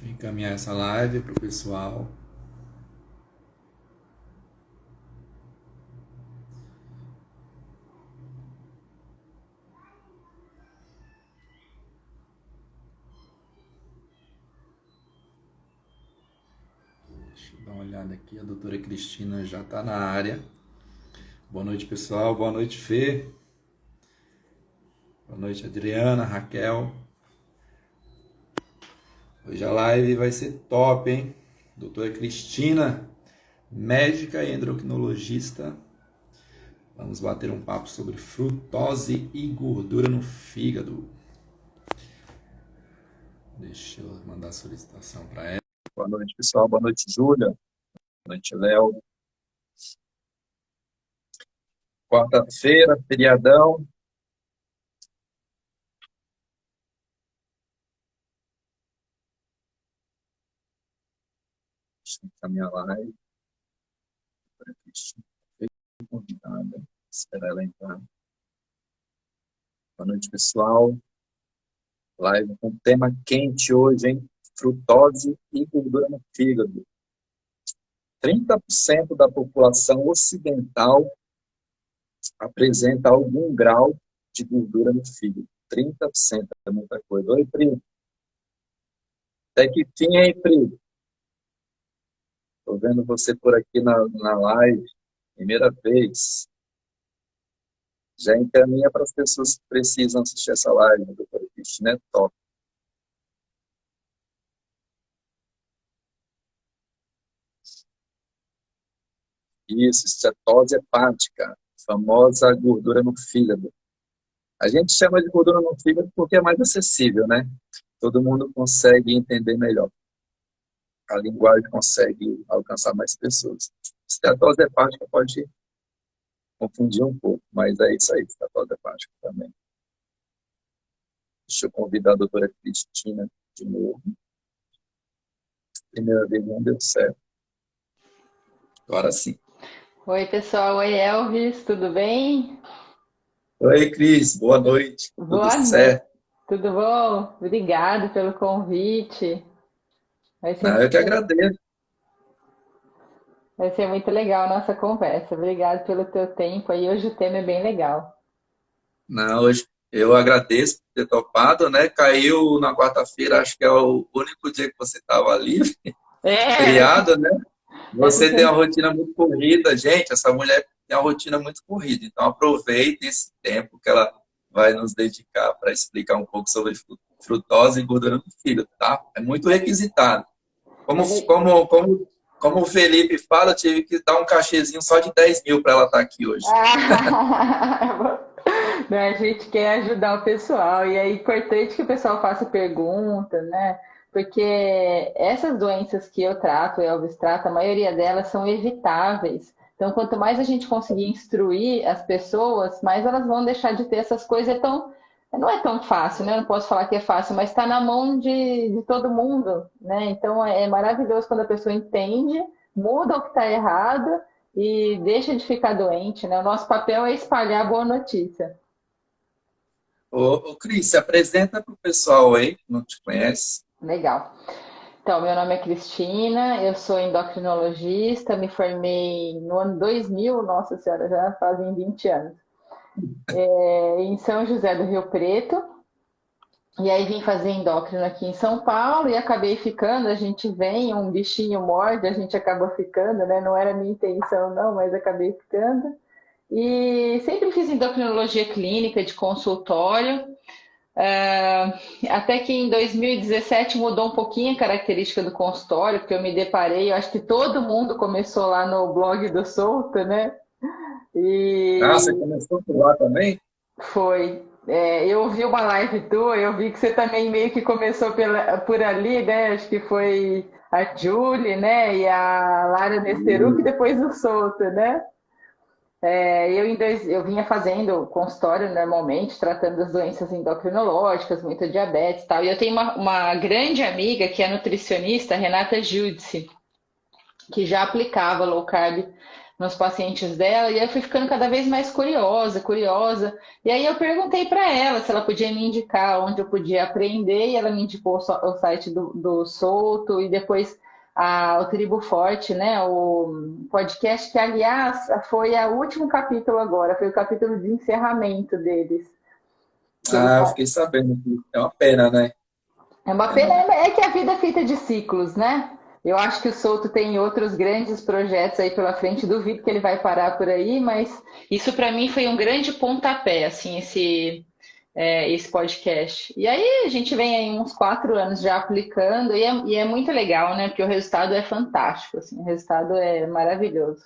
Deixa eu encaminhar essa live para o pessoal. Deixa eu dar uma olhada aqui. A doutora Cristina já está na área. Boa noite, pessoal. Boa noite, Fê. Boa noite, Adriana, Raquel. Hoje a live vai ser top, hein? Doutora Cristina, médica e endocrinologista. Vamos bater um papo sobre frutose e gordura no fígado. Deixa eu mandar a solicitação para ela. Boa noite, pessoal. Boa noite, Júlia. Boa noite, Léo. Quarta-feira, feriadão. Deixa eu encaminhar a live. Convidada. Esperar ela entrar. Boa noite, pessoal. Live com tema quente hoje, hein? Frutose e gordura no fígado. 30% da população ocidental apresenta algum grau de gordura no fígado. 30% é muita coisa. Oi, Pri. Até que fim, hein, Pri? Estou vendo você por aqui na live. Primeira vez. Já encaminha para as pessoas que precisam assistir essa live, doutora Cristina, é top. Isso, cetose hepática, famosa gordura no fígado. A gente chama de gordura no fígado porque é mais acessível, né? Todo mundo consegue entender melhor. A linguagem consegue alcançar mais pessoas. Cetose hepática pode confundir um pouco, mas é isso aí, cetose hepática também. Deixa eu convidar a doutora Cristina de novo. Primeira vez não deu certo. Agora sim. Oi, pessoal. Oi, Elvis, tudo bem? Oi, Cris. Boa noite. Tudo Boa noite. certo? Tudo bom? Obrigado pelo convite. Vai ser Não, eu que muito, agradeço. vai ser muito legal a nossa conversa. Obrigado pelo teu tempo aí. Hoje o tema é bem legal. Não, hoje eu agradeço por ter topado, né? Caiu na quarta-feira, acho que é o único dia que você estava livre, É, feriado, né? essa Você tem uma rotina muito corrida, gente. Essa mulher tem uma rotina muito corrida, então aproveite esse tempo que ela vai nos dedicar para explicar um pouco sobre frutose e gordura no fígado, tá? É muito requisitado. Como, é le- como, como, como o Felipe fala, eu tive que dar um cachezinho só de 10 mil para ela estar aqui hoje. Ah, não, a gente quer ajudar o pessoal e é importante que o pessoal faça perguntas, né? Porque essas doenças que eu trato, o Elvis trata, a maioria delas são evitáveis. Então, quanto mais a gente conseguir instruir as pessoas, mais elas vão deixar de ter essas coisas. Então, não é tão fácil, né? Eu não posso falar que é fácil, mas está na mão de todo mundo, né? Então, é maravilhoso quando a pessoa entende, muda o que está errado e deixa de ficar doente, né? O nosso papel é espalhar a boa notícia. Ô, Cris, se apresenta para o pessoal aí que não te conhece. Legal. Então, meu nome é Cristina, eu sou endocrinologista, me formei no ano 2000, nossa senhora, já fazem 20 anos, em São José do Rio Preto. E aí vim fazer endócrino aqui em São Paulo e acabei ficando. A gente vem, um bichinho morde, a gente acaba ficando, né? Não era minha intenção, não, mas acabei ficando. E sempre fiz endocrinologia clínica de consultório. Até que em 2017 mudou um pouquinho a característica do consultório, porque eu me deparei, eu acho que todo mundo começou lá no blog do Souto, né? Ah, você E começou por lá também? foi. Eu vi uma live tua, eu vi que você também meio que começou por ali, né? Acho que foi a Julie, né? E a Lara Nesteruk, e depois o Souto, né? Eu vinha fazendo consultório normalmente, tratando das doenças endocrinológicas, muita diabetes e tal. E eu tenho uma grande amiga que é nutricionista, Renata Giudice, que já aplicava low carb nos pacientes dela, e aí eu fui ficando cada vez mais curiosa. E aí eu perguntei para ela se ela podia me indicar onde eu podia aprender, e ela me indicou o site do Souto, e depois o Tribo Forte, né? O podcast que, aliás, foi o último capítulo agora, foi o capítulo de encerramento deles. Eu fiquei sabendo que é uma pena, né? É uma pena, é que a vida é feita de ciclos, né? Eu acho que o Souto tem outros grandes projetos aí pela frente, duvido que ele vai parar por aí, mas isso para mim foi um grande pontapé, assim, esse podcast. E aí a gente vem aí uns 4 anos já aplicando e é muito legal, né? Porque o resultado é fantástico, assim, o resultado é maravilhoso.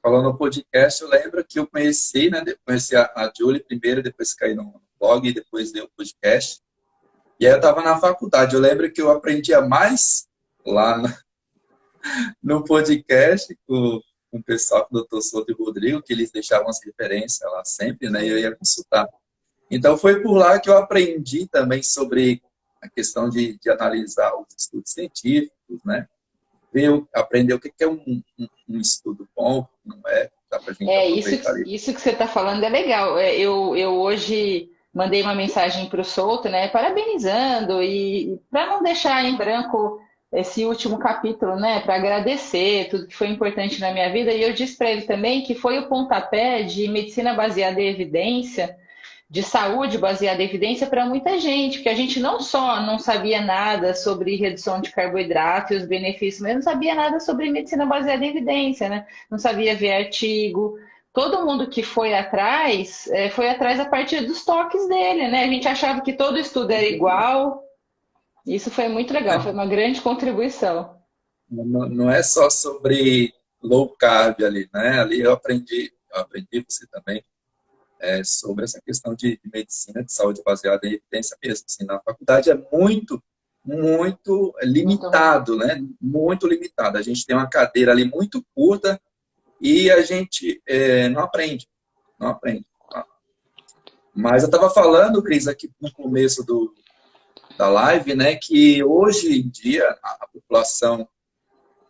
Falando no podcast, eu lembro que eu conheci, né? Conheci a Julie primeiro, depois caí no blog, e depois dei o podcast. E aí eu estava na faculdade. Eu lembro que eu aprendia mais lá no podcast com o pessoal, com o Dr. Souto e o Rodrigo, que eles deixavam as referências lá sempre, né? E eu ia consultar. Então, foi por lá que eu aprendi também sobre a questão de analisar os estudos científicos, né? Aprender o que é um estudo bom, o que não é, dá para a gente aproveitar isso. Isso que você está falando é legal. Eu hoje mandei uma mensagem para o Souto, né, parabenizando e para não deixar em branco esse último capítulo, né, para agradecer tudo que foi importante na minha vida. E eu disse para ele também que foi o pontapé de medicina baseada em evidência, de saúde baseada em evidência para muita gente, porque a gente não só não sabia nada sobre redução de carboidrato e os benefícios, mas não sabia nada sobre medicina baseada em evidência, né? Não sabia ver artigo. Todo mundo que foi atrás a partir dos toques dele, né? A gente achava que todo estudo era igual. Isso foi muito legal, foi uma grande contribuição. Não é só sobre low carb ali, né? Ali eu aprendi você também, sobre essa questão de medicina, de saúde baseada em evidência mesmo. Assim, na faculdade é muito limitado, né? Muito limitado. A gente tem uma cadeira ali muito curta e a gente não aprende. Não aprende. Mas eu estava falando, Cris, aqui no começo da live, né, que hoje em dia a população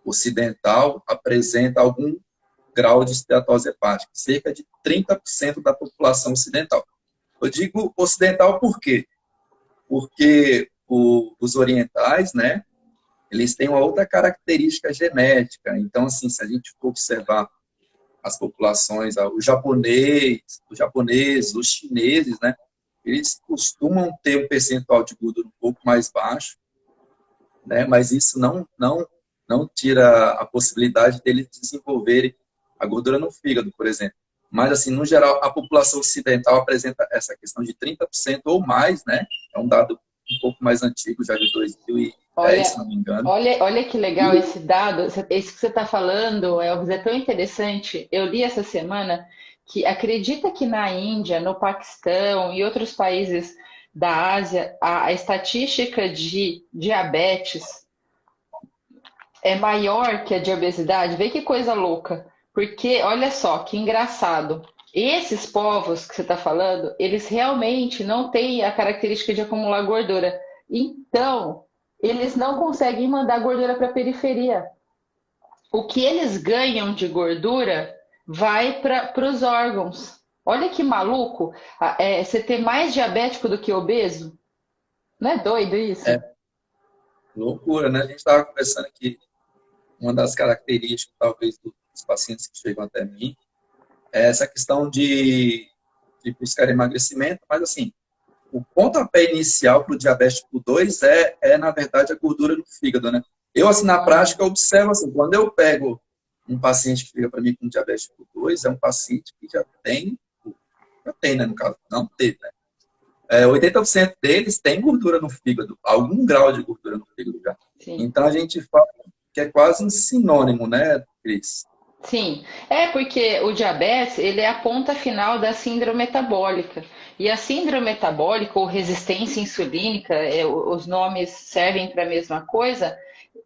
ocidental apresenta algum grau de esteatose hepática, cerca de 30% da população ocidental. Eu digo ocidental por quê? Porque os orientais, né, eles têm uma outra característica genética. Então, assim, se a gente for observar as populações, os japoneses, os chineses, né, eles costumam ter um percentual de gordura um pouco mais baixo, né, mas isso não tira a possibilidade deles desenvolverem a gordura no fígado, por exemplo. Mas, assim, no geral, a população ocidental apresenta essa questão de 30% ou mais, né? É um dado um pouco mais antigo, já de 2010, se não me engano. Olha que legal esse dado, isso que você está falando, Elvis, é tão interessante. Eu li essa semana que acredita que na Índia, no Paquistão e outros países da Ásia, a estatística de diabetes é maior que a de obesidade. Vê que coisa louca. Porque, olha só, que engraçado. Esses povos que você está falando, eles realmente não têm a característica de acumular gordura. Então, eles não conseguem mandar gordura para a periferia. O que eles ganham de gordura vai para os órgãos. Olha que maluco, você ter mais diabético do que obeso. Não é doido isso? Loucura, né? A gente estava conversando aqui, uma das características, talvez, dos pacientes que chegam até mim, é essa questão de buscar emagrecimento, mas, assim, o pontapé inicial para o diabetes tipo 2 na verdade, a gordura no fígado, né? Eu, assim, na prática, observo, assim, quando eu pego um paciente que fica para mim com diabetes tipo 2, é um paciente que já tem, né, no caso, não teve, né? 80% deles tem gordura no fígado, algum grau de gordura no fígado já. Sim. Então, a gente fala que é quase um sinônimo, né, Cris? Sim, porque o diabetes, ele é a ponta final da síndrome metabólica. E a síndrome metabólica ou resistência insulínica, os nomes servem para a mesma coisa.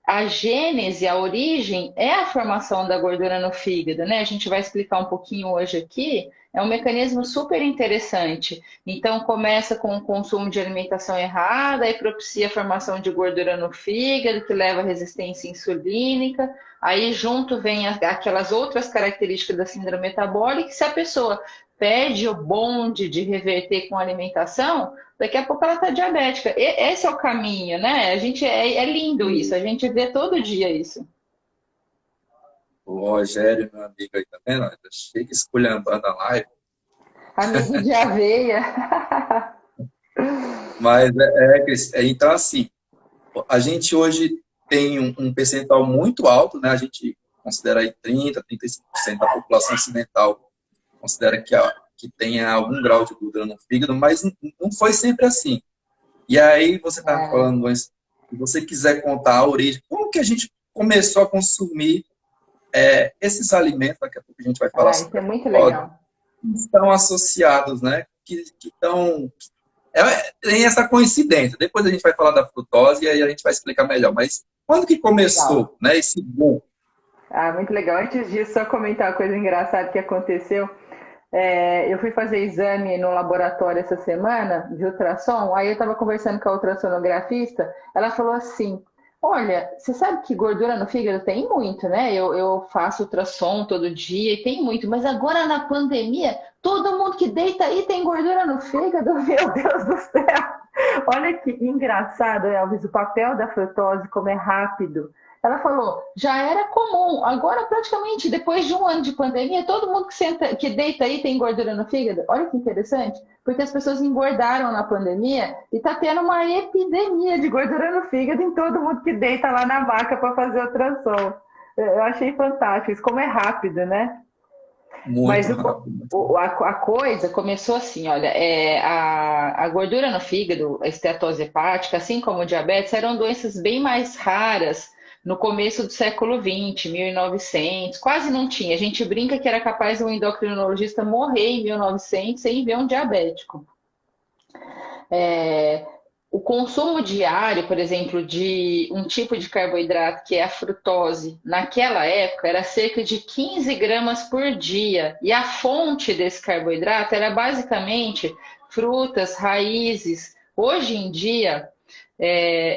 A gênese, a origem é a formação da gordura no fígado, né? A gente vai explicar um pouquinho hoje aqui. é um mecanismo super interessante. Então, começa com o consumo de alimentação errada, aí propicia a formação de gordura no fígado, que leva à resistência insulínica. Aí, junto, vem aquelas outras características da síndrome metabólica, que se a pessoa perde o bonde de reverter com a alimentação, daqui a pouco ela está diabética. Esse é o caminho, né? A gente, é lindo isso, a gente vê todo dia isso. O Rogério, meu amigo aí, tá vendo? Chega esculhambando a live. Amigo de aveia. Mas, Cris, então, assim, a gente hoje tem um percentual muito alto, né? A gente considera aí 35% da população ocidental considera que tenha algum grau de gordura no fígado, mas não foi sempre assim. E aí você está falando, se você quiser contar a origem, como que a gente começou a consumir esses alimentos, daqui a pouco a gente vai falar Isso sobre é muito legal. que estão associados, né? Que estão... tem essa coincidência. Depois a gente vai falar da frutose e aí a gente vai explicar melhor. Mas quando que começou, né, esse boom? Muito legal. Antes disso, só comentar uma coisa engraçada que aconteceu. Eu fui fazer exame no laboratório essa semana de ultrassom, aí eu estava conversando com a ultrassonografista, ela falou assim, olha, você sabe que gordura no fígado tem muito, né? Eu faço ultrassom todo dia e tem muito, mas agora na pandemia, todo mundo que deita aí tem gordura no fígado, meu Deus do céu! Olha que engraçado, Elvis, o papel da frutose, como é rápido. Ela falou, já era comum, agora praticamente depois de um ano de pandemia, todo mundo que deita aí tem gordura no fígado. Olha que interessante, porque as pessoas engordaram na pandemia e está tendo uma epidemia de gordura no fígado em todo mundo que deita lá na maca para fazer ultrassom. Eu achei fantástico, isso como é rápido, né? Muito Mas rápido. a coisa começou assim, olha, a gordura no fígado, a esteatose hepática, assim como o diabetes, eram doenças bem mais raras no começo do século XX, 1900, quase não tinha. A gente brinca que era capaz um endocrinologista morrer em 1900 sem ver um diabético. O consumo diário, por exemplo, de um tipo de carboidrato que é a frutose, naquela época era cerca de 15 gramas por dia. E a fonte desse carboidrato era basicamente frutas, raízes. Hoje em dia,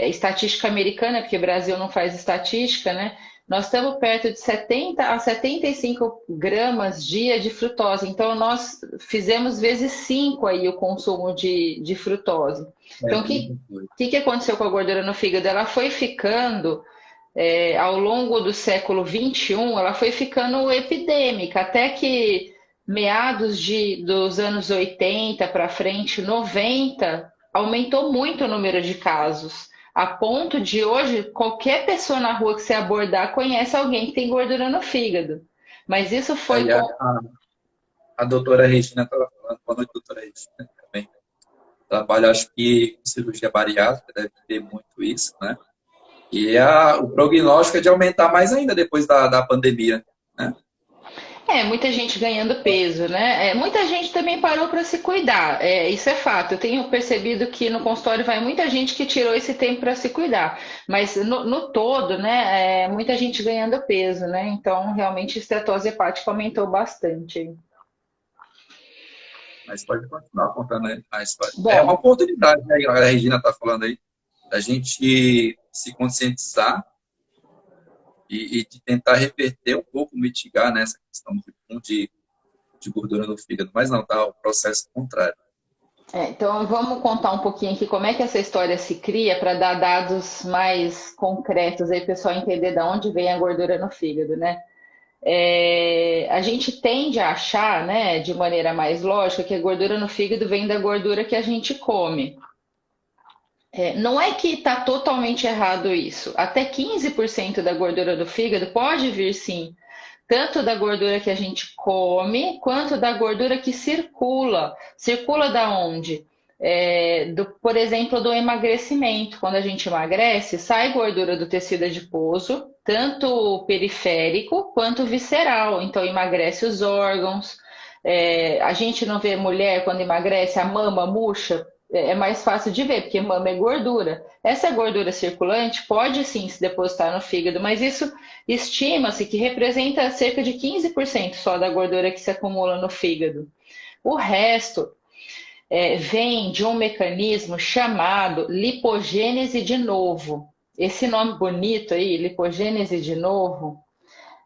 estatística americana, porque o Brasil não faz estatística, né? Nós estamos perto de 70 a 75 gramas dia de frutose. Então, nós fizemos vezes 5 aí o consumo de frutose. Então, o que aconteceu com a gordura no fígado? Ela foi ficando, ao longo do século XXI, ela foi ficando epidêmica, até que meados dos anos 80 para frente, 90, aumentou muito o número de casos. A ponto de hoje, qualquer pessoa na rua que você abordar conhece alguém que tem gordura no fígado. Mas isso foi... A doutora Regina estava falando, boa noite, doutora Regina, também. Trabalha, acho que, com cirurgia bariátrica, deve ter muito isso, né? E o prognóstico é de aumentar mais ainda depois da pandemia, né? Muita gente ganhando peso, né? Muita gente também parou para se cuidar, isso é fato. Eu tenho percebido que no consultório vai muita gente que tirou esse tempo para se cuidar, mas no todo, né, muita gente ganhando peso, né? Então, realmente, a esteatose hepática aumentou bastante. Mas pode continuar contando a história. Bom, é uma oportunidade, né? A Regina está falando aí, da gente se conscientizar e de tentar reverter um pouco, mitigar, né, essa questão de gordura no fígado. Mas não, tá o processo contrário. Então vamos contar um pouquinho aqui como é que essa história se cria para dar dados mais concretos aí, o pessoal entender de onde vem a gordura no fígado, né? A gente tende a achar, né, de maneira mais lógica, que a gordura no fígado vem da gordura que a gente come. Não é que está totalmente errado isso. Até 15% da gordura do fígado pode vir, sim, tanto da gordura que a gente come, quanto da gordura que circula. Circula da onde? Por exemplo, do emagrecimento. Quando a gente emagrece, sai gordura do tecido adiposo, tanto periférico quanto visceral. Então, emagrece os órgãos. A gente não vê mulher quando emagrece, a mama murcha. É mais fácil de ver, porque mama é gordura. Essa gordura circulante pode sim se depositar no fígado, mas isso estima-se que representa cerca de 15% só da gordura que se acumula no fígado. O resto vem de um mecanismo chamado lipogênese de novo. Esse nome bonito aí, lipogênese de novo,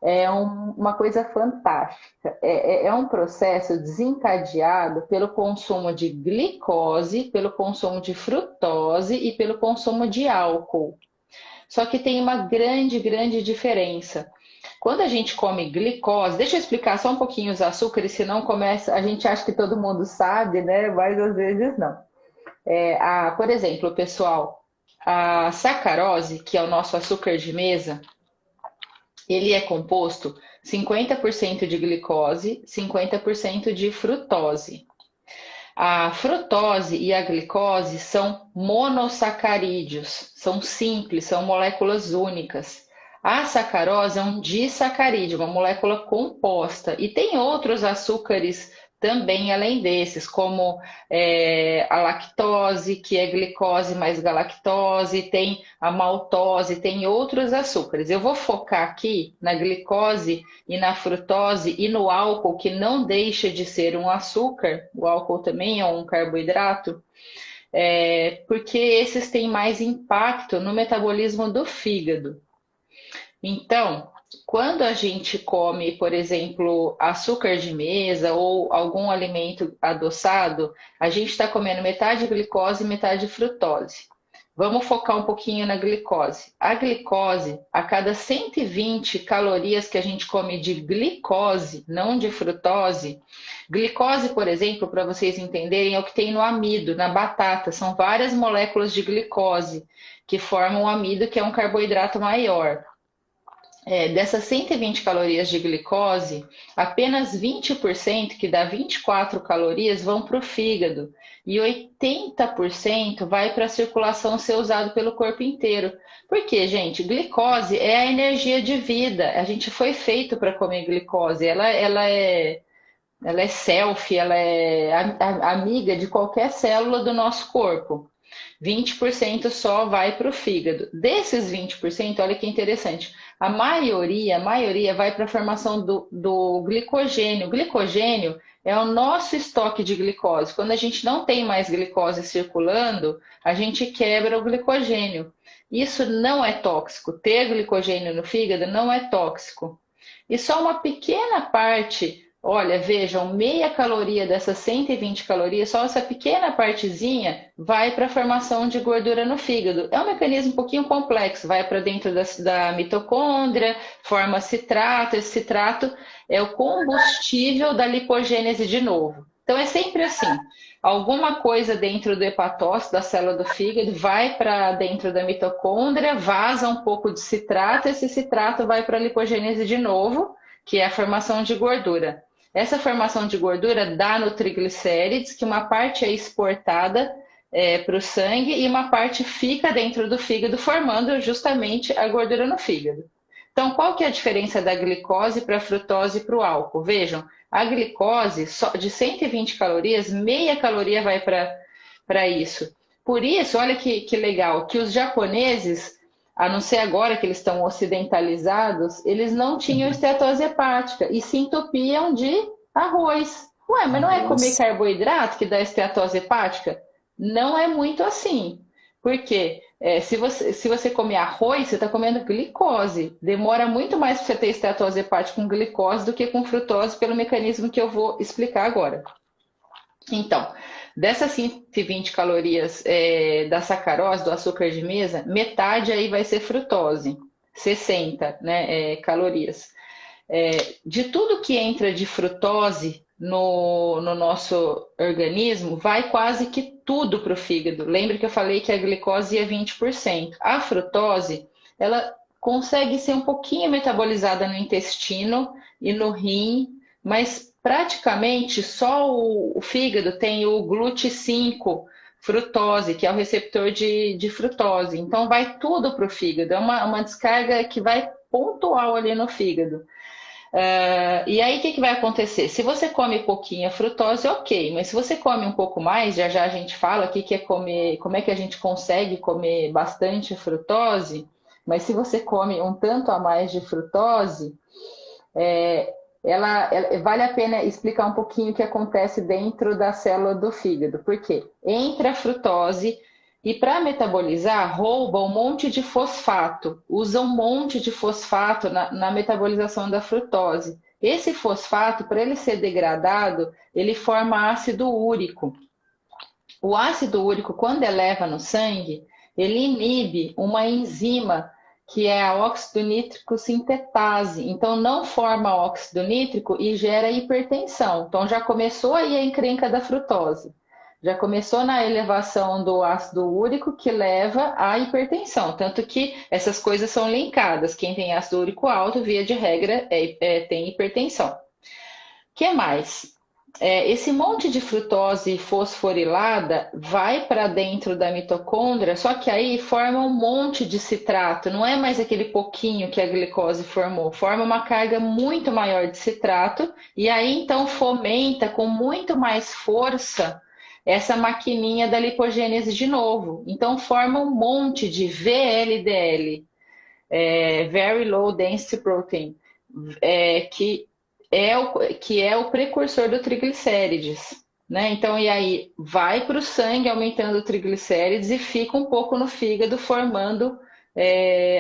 é uma coisa fantástica. É um processo desencadeado pelo consumo de glicose, pelo consumo de frutose e pelo consumo de álcool. Só que tem uma grande, grande diferença. Quando a gente come glicose, deixa eu explicar só um pouquinho os açúcares, senão começa, a gente acha que todo mundo sabe, né? Mas às vezes não. Por exemplo, pessoal, a sacarose, que é o nosso açúcar de mesa, ele é composto 50% de glicose, 50% de frutose. A frutose e a glicose são monossacarídeos, são simples, são moléculas únicas. A sacarose é um disacarídeo, uma molécula composta. E tem outros açúcares também além desses, como a lactose, que é glicose mais galactose, tem a maltose, tem outros açúcares. Eu vou focar aqui na glicose e na frutose e no álcool, que não deixa de ser um açúcar, o álcool também é um carboidrato, porque esses têm mais impacto no metabolismo do fígado. Então, quando a gente come, por exemplo, açúcar de mesa ou algum alimento adoçado, a gente está comendo metade glicose e metade frutose. Vamos focar um pouquinho na glicose. A glicose, a cada 120 calorias que a gente come de glicose, não de frutose, glicose, por exemplo, para vocês entenderem, é o que tem no amido, na batata. São várias moléculas de glicose que formam o amido, que é um carboidrato maior. Dessas 120 calorias de glicose, apenas 20%, que dá 24 calorias, vão para o fígado e 80% vai para a circulação ser usado pelo corpo inteiro. Por quê, gente? Glicose é a energia de vida. A gente foi feito para comer glicose. Ela é selfie, ela é amiga de qualquer célula do nosso corpo. 20% só vai para o fígado. Desses 20%, olha que interessante, a maioria vai para a formação do glicogênio. O glicogênio é o nosso estoque de glicose. Quando a gente não tem mais glicose circulando, a gente quebra o glicogênio. Isso não é tóxico. Ter glicogênio no fígado não é tóxico. E só uma pequena parte. Olha, vejam, meia caloria dessas 120 calorias, só essa pequena partezinha vai para a formação de gordura no fígado. É um mecanismo um pouquinho complexo, vai para dentro da mitocôndria, forma citrato, esse citrato é o combustível da lipogênese de novo. Então é sempre assim, alguma coisa dentro do hepatócito, da célula do fígado, vai para dentro da mitocôndria, vaza um pouco de citrato, esse citrato vai para a lipogênese de novo, que é a formação de gordura. Essa formação de gordura dá no triglicérides, que uma parte é exportada para o sangue e uma parte fica dentro do fígado, formando justamente a gordura no fígado. Então, qual que é a diferença da glicose para a frutose e para o álcool? Vejam, a glicose, de 120 calorias, meia caloria vai para isso. Por isso, olha que legal, que os japoneses, a não ser agora que eles estão ocidentalizados, eles não tinham esteatose hepática e se entupiam de arroz. Ué, mas não é comer carboidrato que dá esteatose hepática? Não é muito assim. Por quê? Se você comer arroz, você está comendo glicose. Demora muito mais para você ter esteatose hepática com glicose do que com frutose, pelo mecanismo que eu vou explicar agora. Então, dessas 120 calorias da sacarose, do açúcar de mesa, metade aí vai ser frutose, 60 calorias. De tudo que entra de frutose no nosso organismo, vai quase que tudo para o fígado. Lembra que eu falei que a glicose é 20%. A frutose, ela consegue ser um pouquinho metabolizada no intestino e no rim, mas praticamente só o fígado tem o GLUT5 frutose, que é o receptor de frutose. Então vai tudo para o fígado. É uma descarga que vai pontual ali no fígado. E aí o que vai acontecer? Se você come pouquinha frutose, ok, mas se você come um pouco mais, já a gente fala aqui que é comer, como é que a gente consegue comer bastante frutose, mas se você come um tanto a mais de frutose, vale a pena explicar um pouquinho o que acontece dentro da célula do fígado. Por quê? Entra a frutose e para metabolizar, rouba um monte de fosfato. Usa um monte de fosfato na metabolização da frutose. Esse fosfato, para ele ser degradado, ele forma ácido úrico. O ácido úrico, quando eleva no sangue, ele inibe uma enzima que é a óxido nítrico sintetase. Então, não forma óxido nítrico e gera hipertensão. Então, já começou aí a encrenca da frutose. Já começou na elevação do ácido úrico que leva à hipertensão. Tanto que essas coisas são linkadas. Quem tem ácido úrico alto, via de regra, tem hipertensão. O que mais? Esse monte de frutose fosforilada vai para dentro da mitocôndria, só que aí forma um monte de citrato, não é mais aquele pouquinho que a glicose formou, forma uma carga muito maior de citrato, e aí então fomenta com muito mais força essa maquininha da lipogênese de novo. Então forma um monte de VLDL, Very Low Density Protein, que é o precursor do triglicérides, né? Então, e aí vai para o sangue aumentando o triglicérides e fica um pouco no fígado formando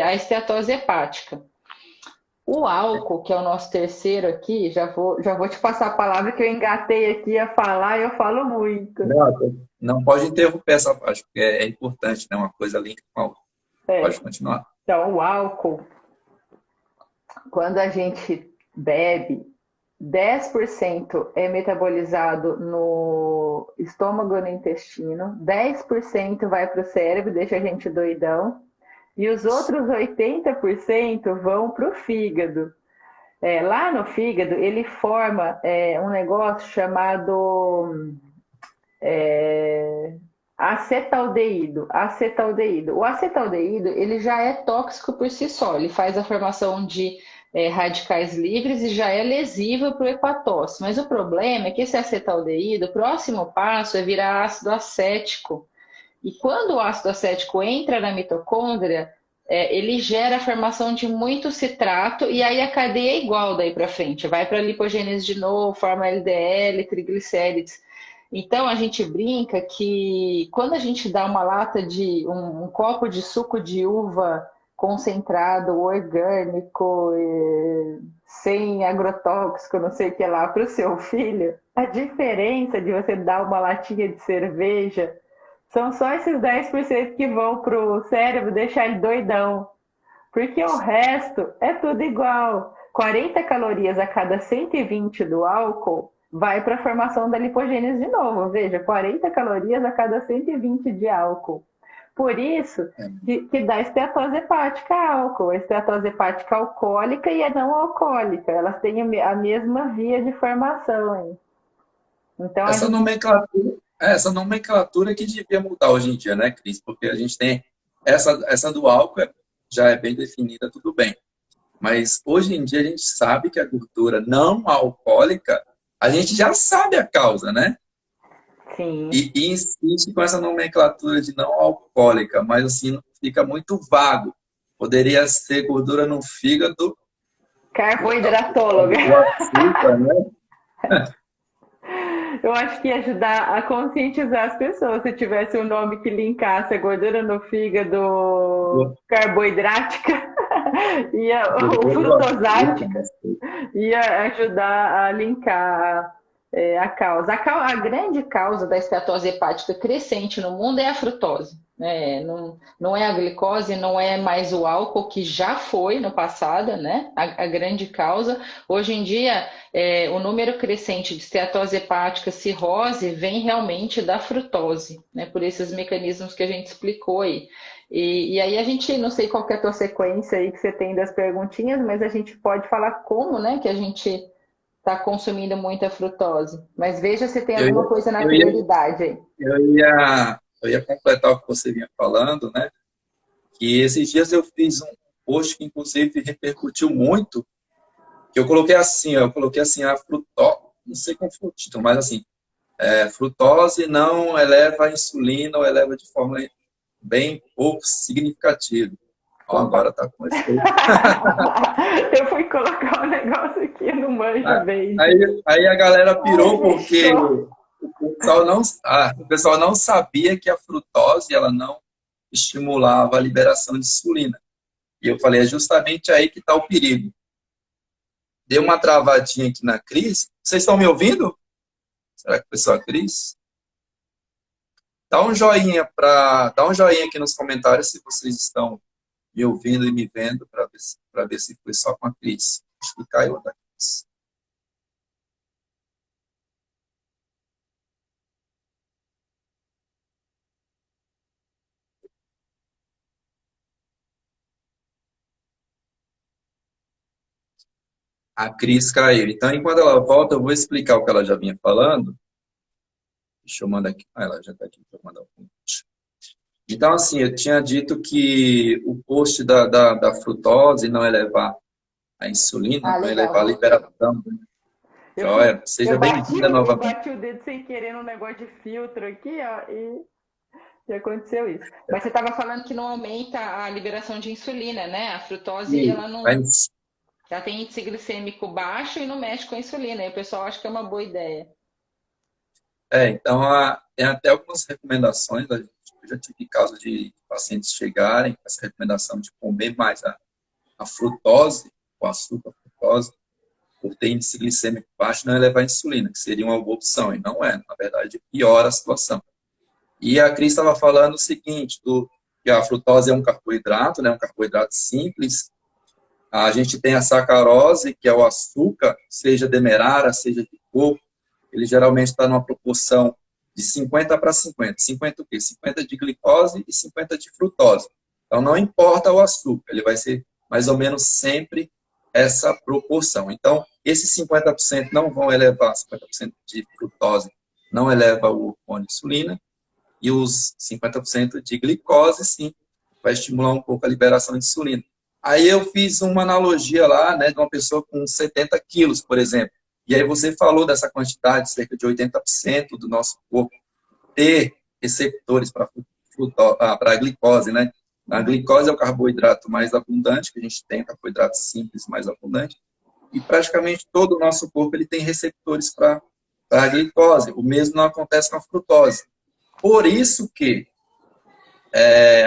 a esteatose hepática. O álcool, que é o nosso terceiro aqui, já vou te passar a palavra que eu engatei aqui a falar e eu falo muito. Não pode interromper essa parte, porque é importante, né? Uma coisa linka com a outra. Pode continuar. Então, o álcool, quando a gente bebe, 10% é metabolizado no estômago e no intestino, 10% vai para o cérebro, deixa a gente doidão, e os outros 80% vão para o fígado. Lá no fígado, ele forma um negócio chamado acetaldeído. O acetaldeído, ele já é tóxico por si só, ele faz a formação de radicais livres e já é lesivo para o hepatócito. Mas o problema é que esse acetaldeído, o próximo passo é virar ácido acético. E quando o ácido acético entra na mitocôndria, ele gera a formação de muito citrato e aí a cadeia é igual daí para frente. Vai para a lipogênese de novo, forma LDL, triglicérides. Então a gente brinca que quando a gente dá uma lata de um copo de suco de uva concentrado, orgânico, sem agrotóxico, não sei o que lá, para o seu filho, a diferença de você dar uma latinha de cerveja são só esses 10% que vão para o cérebro deixar ele doidão. Porque o resto é tudo igual. 40 calorias a cada 120 do álcool vai para a formação da lipogênese de novo. Veja, 40 calorias a cada 120 de álcool. Por isso que dá esteatose hepática álcool. A esteatose hepática alcoólica e a não alcoólica. Elas têm a mesma via de formação. Hein? Então, essa nomenclatura que devia mudar hoje em dia, né, Cris? Porque a gente tem essa do álcool já é bem definida, tudo bem. Mas hoje em dia a gente sabe que a gordura não alcoólica, a gente já sabe a causa, né? Sim. E insiste com essa nomenclatura de não alcoólica, mas assim fica muito vago. Poderia ser gordura no fígado. Carboidratóloga. O açúcar, né? Eu acho que ia ajudar a conscientizar as pessoas se tivesse um nome que linkasse a gordura no fígado carboidrática ou frutosática, ia ajudar a linkar a causa. A grande causa da esteatose hepática crescente no mundo é a frutose. Não é a glicose, não é mais o álcool, que já foi no passado, né? A grande causa. Hoje em dia, o número crescente de esteatose hepática, cirrose, vem realmente da frutose, né? Por esses mecanismos que a gente explicou aí. E aí a gente, não sei qual que é a tua sequência aí que você tem das perguntinhas, mas a gente pode falar como, né, que a gente está consumindo muita frutose. Mas veja se tem alguma coisa na prioridade aí. Eu ia completar o que você vinha falando, né? Que esses dias eu fiz um post que, inclusive, repercutiu muito, que eu coloquei assim a frutose, não sei como foi o título, mas assim, frutose não eleva a insulina ou eleva de forma bem pouco significativa. Ó, Opa! agora tá com efeito. Eu fui colocar um negócio aqui no manjo Ah, bem. aí a galera Ai, pirou porque fechou. o pessoal não sabia que a frutose ela não estimulava a liberação de insulina. E eu falei, é justamente aí que está o perigo. Deu uma travadinha aqui na Cris. Vocês estão me ouvindo? Será que foi só a Cris? Dá um joinha aqui nos comentários se vocês estão me ouvindo e me vendo para ver se foi só com a Cris. Acho que caiu a da Cris. A Cris caiu. Então, enquanto ela volta, eu vou explicar o que ela já vinha falando. Deixa eu mandar aqui. Ah, ela já está aqui para mandar o convite. Então, assim, eu tinha dito que o post da frutose não elevar a insulina, Ah, não legal, elevar a voltei. liberação. Eu fui, Joia, seja bem-vinda eu novamente. bati o dedo sem querer no negócio de filtro aqui, ó, e aconteceu isso. Mas você estava falando que não aumenta a liberação de insulina, né? A frutose, E, ela não, mas, ela tem índice glicêmico baixo e não mexe com a insulina. E o pessoal acha que é uma boa ideia. então, tem até algumas recomendações. Eu já tive casos de pacientes chegarem com essa recomendação de comer mais a frutose, o açúcar frutose, por ter índice glicêmico baixo, não elevar a insulina, que seria uma boa opção, e não é. Na verdade, piora a situação. E a Cris estava falando o seguinte, que a frutose é um carboidrato, né, um carboidrato simples. A gente tem a sacarose, que é o açúcar, seja demerara, seja de coco. Ele geralmente está numa proporção de 50 para 50. 50 o quê? 50 de glicose e 50 de frutose. Então, não importa o açúcar, ele vai ser mais ou menos sempre essa proporção. Então, esses 50% não vão elevar, 50% de frutose não eleva o hormônio insulina, e os 50% de glicose, sim, vai estimular um pouco a liberação de insulina. Aí eu fiz uma analogia lá, né, de uma pessoa com 70 quilos, por exemplo. E aí você falou dessa quantidade, cerca de 80% do nosso corpo ter receptores para a glicose, né? A glicose é o carboidrato mais abundante que a gente tem, carboidrato simples mais abundante, e praticamente todo o nosso corpo ele tem receptores para a glicose. O mesmo não acontece com a frutose. Por isso que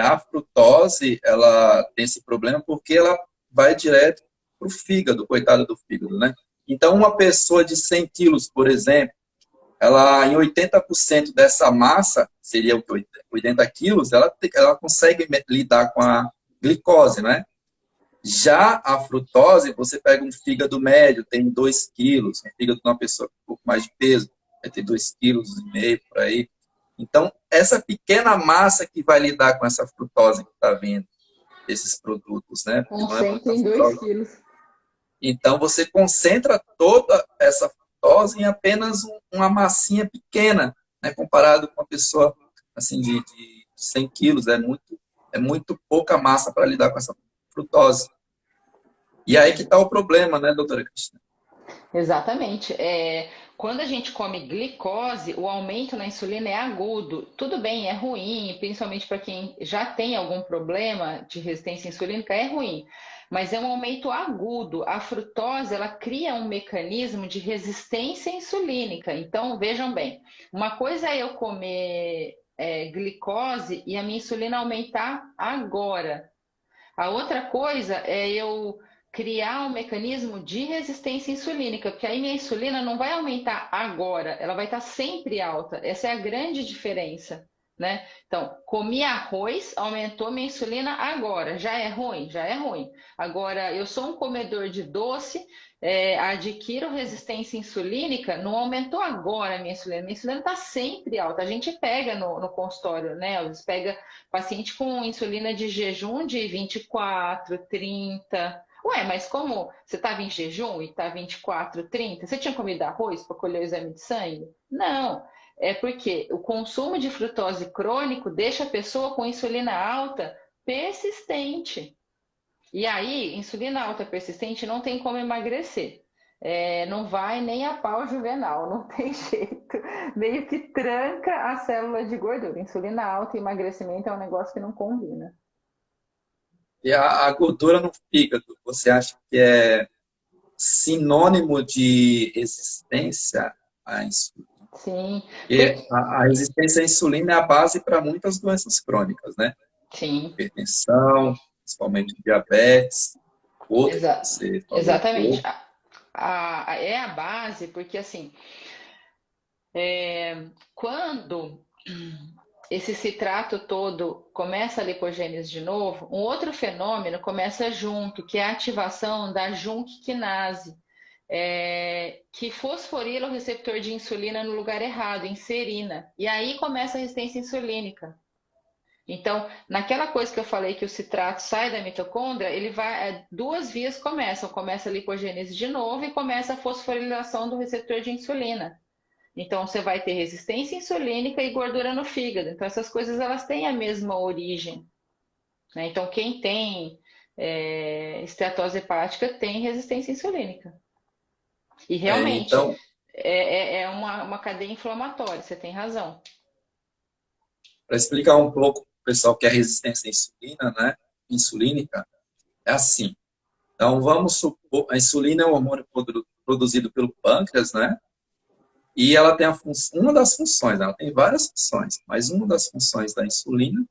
a frutose, ela tem esse problema porque ela vai direto para o fígado, coitado do fígado, né? Então, uma pessoa de 100 quilos, por exemplo, ela, em 80% dessa massa, seria o que, 80 quilos, ela consegue lidar com a glicose, né? Já a frutose, você pega um fígado médio, tem 2 quilos, um fígado de uma pessoa com um pouco mais de peso, vai ter 2,5 kg por aí. Então, essa pequena massa que vai lidar com essa frutose que está vindo, esses produtos, né? Porque não é muita 102 frutose. quilos. Então, você concentra toda essa frutose em apenas uma massinha pequena, né? Comparado com uma pessoa assim, de 100 quilos, é muito pouca massa para lidar com essa frutose. E aí que está o problema, né, doutora Cristina? Exatamente. Quando a gente come glicose, o aumento na insulina é agudo. Tudo bem, é ruim, principalmente para quem já tem algum problema de resistência insulínica, é ruim. Mas é um aumento agudo. A frutose, ela cria um mecanismo de resistência insulínica. Então, vejam bem, uma coisa é eu comer glicose e a minha insulina aumentar agora. A outra coisa é eu criar um mecanismo de resistência insulínica, porque aí minha insulina não vai aumentar agora, ela vai estar sempre alta. Essa é a grande diferença, né? Então, comi arroz, aumentou minha insulina agora. Já é ruim? Já é ruim. Agora, eu sou um comedor de doce, adquiro resistência insulínica, não aumentou agora a minha insulina. Minha insulina está sempre alta. A gente pega no consultório, né? Eles pega paciente com insulina de jejum de 24, 30. Ué, mas como você estava em jejum e está 24, 30, você tinha comido arroz para colher o exame de sangue? Não. É porque o consumo de frutose crônico deixa a pessoa com insulina alta persistente. E aí, insulina alta persistente não tem como emagrecer. Não vai nem a pau juvenal, não tem jeito. Meio que tranca a célula de gordura. Insulina alta e emagrecimento é um negócio que não combina. E a gordura no fígado, você acha que é sinônimo de resistência à insulina? Sim, Porque porque, a resistência à insulina é a base para muitas doenças crônicas, né? sim, Hipertensão, principalmente diabetes, outro que exa você falou há exatamente. pouco. É a base, porque assim, quando esse citrato todo começa a lipogênese de novo, um outro fenômeno começa junto, que é a ativação da junc-quinase, que fosforila o receptor de insulina no lugar errado, em serina. E aí começa a resistência insulínica. Então, naquela coisa que eu falei que o citrato sai da mitocôndria, ele vai, duas vias começam. Começa a lipogênese de novo e começa a fosforilação do receptor de insulina. Então, você vai ter resistência insulínica e gordura no fígado. Então, essas coisas elas têm a mesma origem, né? Então, quem tem esteatose hepática tem resistência insulínica. E realmente Então, é uma cadeia inflamatória, você tem razão. para explicar um pouco para o pessoal que é resistência à insulina, né? Insulínica, é assim. Então, vamos supor, a insulina é um hormônio produzido pelo pâncreas, né? E ela tem uma das funções, ela tem várias funções, mas uma das funções da insulina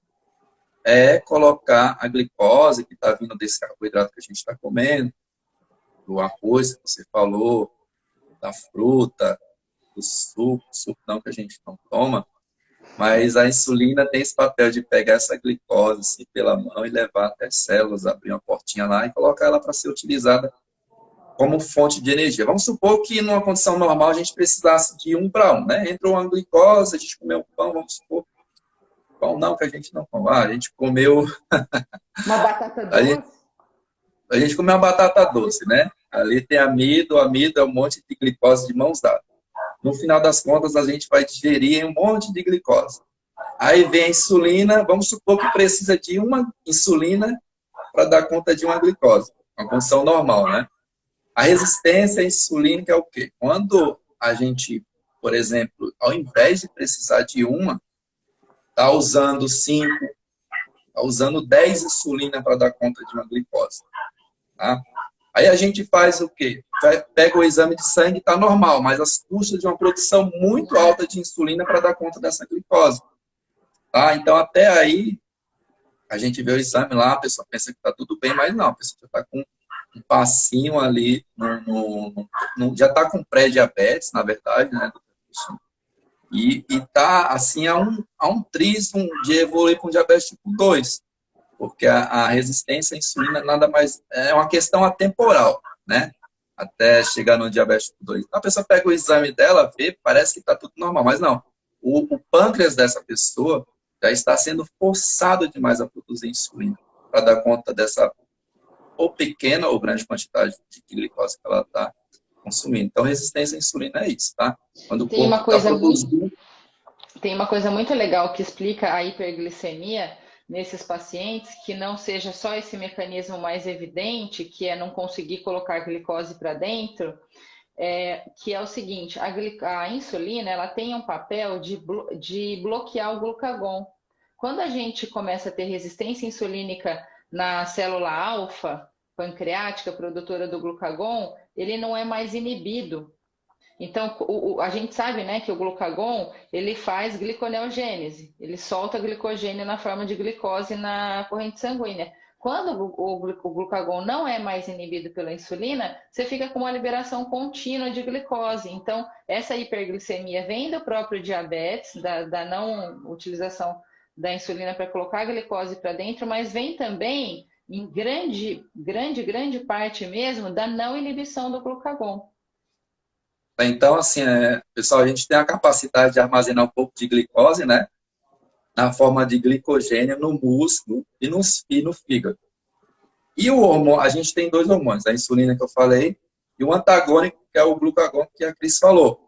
é colocar a glicose que está vindo desse carboidrato que a gente está comendo, do arroz que você falou, da fruta, do suco não que a gente não toma, mas a insulina tem esse papel de pegar essa glicose assim, pela mão e levar até as células, abrir uma portinha lá e colocar ela para ser utilizada como fonte de energia. Vamos supor que numa condição normal a gente precisasse de 1 para 1, né? Entrou uma glicose, a gente comeu um pão, vamos supor, pão não que a gente não come, a gente comeu, Uma batata a gente, doce? a gente comeu uma batata doce, né? Ali tem amido, o amido é um monte de glicose de mãos dadas. No final das contas, a gente vai digerir um monte de glicose. Aí vem a insulina, vamos supor que precisa de uma insulina para dar conta de uma glicose, uma condição normal, né? A resistência insulínica é o quê? Quando a gente, por exemplo, ao invés de precisar de uma, está usando 5, está usando 10 insulina para dar conta de uma glicose. Tá? Aí a gente faz o quê? Pega o exame de sangue, está normal, mas as custas de uma produção muito alta de insulina para dar conta dessa glicose. Tá? Então, até aí, a gente vê o exame lá, a pessoa pensa que está tudo bem, mas não, a pessoa já está com um passinho ali, já está com pré-diabetes, na verdade, né? E está, assim, a um triz de evoluir com diabetes tipo 2, porque a resistência à insulina nada mais é uma questão atemporal, né? Até chegar no diabetes tipo 2. A pessoa pega o exame dela, vê, parece que está tudo normal, mas não. O pâncreas dessa pessoa já está sendo forçado demais a produzir insulina para dar conta dessa ou pequena ou grande quantidade de glicose que ela está consumindo. Então, resistência à insulina é isso, tá? Quando o Tem corpo uma está coisa muito, produzindo. tem uma coisa muito legal que explica a hiperglicemia nesses pacientes, que não seja só esse mecanismo mais evidente, que é não conseguir colocar glicose para dentro, que é o seguinte, a insulina ela tem um papel de bloquear o glucagon. Quando a gente começa a ter resistência insulínica na célula alfa, pancreática, produtora do glucagon, ele não é mais inibido. Então, a gente sabe, né, que o glucagon, ele faz gliconeogênese, ele solta glicogênio na forma de glicose na corrente sanguínea. Quando o glucagon não é mais inibido pela insulina, você fica com uma liberação contínua de glicose. Então, essa hiperglicemia vem do próprio diabetes, da não utilização da insulina para colocar a glicose para dentro, mas vem também, em grande parte mesmo, da não inibição do glucagon. Então, assim, pessoal, a gente tem a capacidade de armazenar um pouco de glicose, né? Na forma de glicogênio no músculo e no fígado. E o hormônio, a gente tem dois hormônios, a insulina que eu falei e o antagônico, que é o glucagon, que a Cris falou.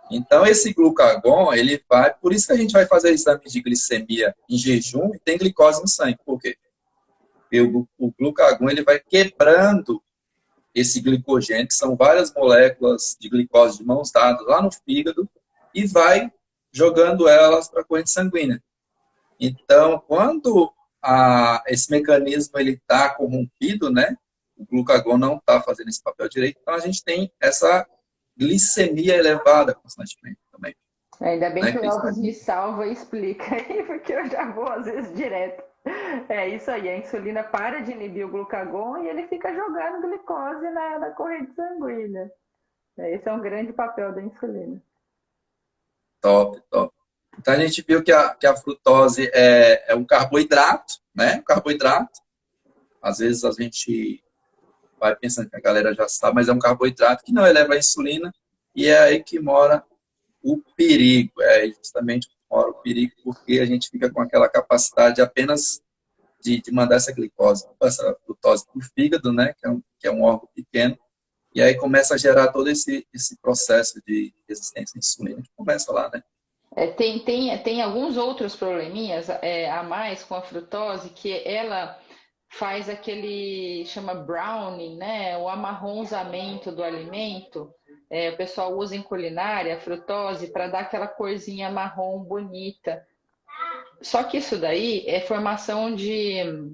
Então, esse glucagon, ele vai... Por isso que a gente vai fazer exames de glicemia em jejum e tem glicose no sangue. Por quê? Porque o glucagon, ele vai quebrando esse glicogênio, que são várias moléculas de glicose de mãos dadas lá no fígado, e vai jogando elas para a corrente sanguínea. Então, quando esse mecanismo ele está corrompido, né? O glucagon não está fazendo esse papel direito, então a gente tem essa glicemia elevada constantemente também. Ainda bem Né, que o Cris? Elvis me salva e explica aí, porque eu já vou às vezes direto. É isso aí, a insulina para de inibir o glucagon e ele fica jogando glicose na corrente sanguínea. Esse é um grande papel da insulina. Top, top. Então a gente viu que a frutose é um carboidrato, né? Um carboidrato. Às vezes a gente vai pensando que a galera já sabe, mas é um carboidrato que não eleva a insulina e é aí que mora o perigo. É aí justamente que mora o perigo, porque a gente fica com aquela capacidade apenas de mandar essa glicose, essa frutose para o fígado, né? Que é um órgão pequeno. E aí começa a gerar todo esse processo de resistência à insulina, que começa lá, né? Tem alguns outros probleminhas a mais com a frutose, que ela faz aquele, chama browning, né? O amarronzamento do alimento. O pessoal usa em culinária a frutose para dar aquela corzinha marrom bonita. Só que isso daí é formação de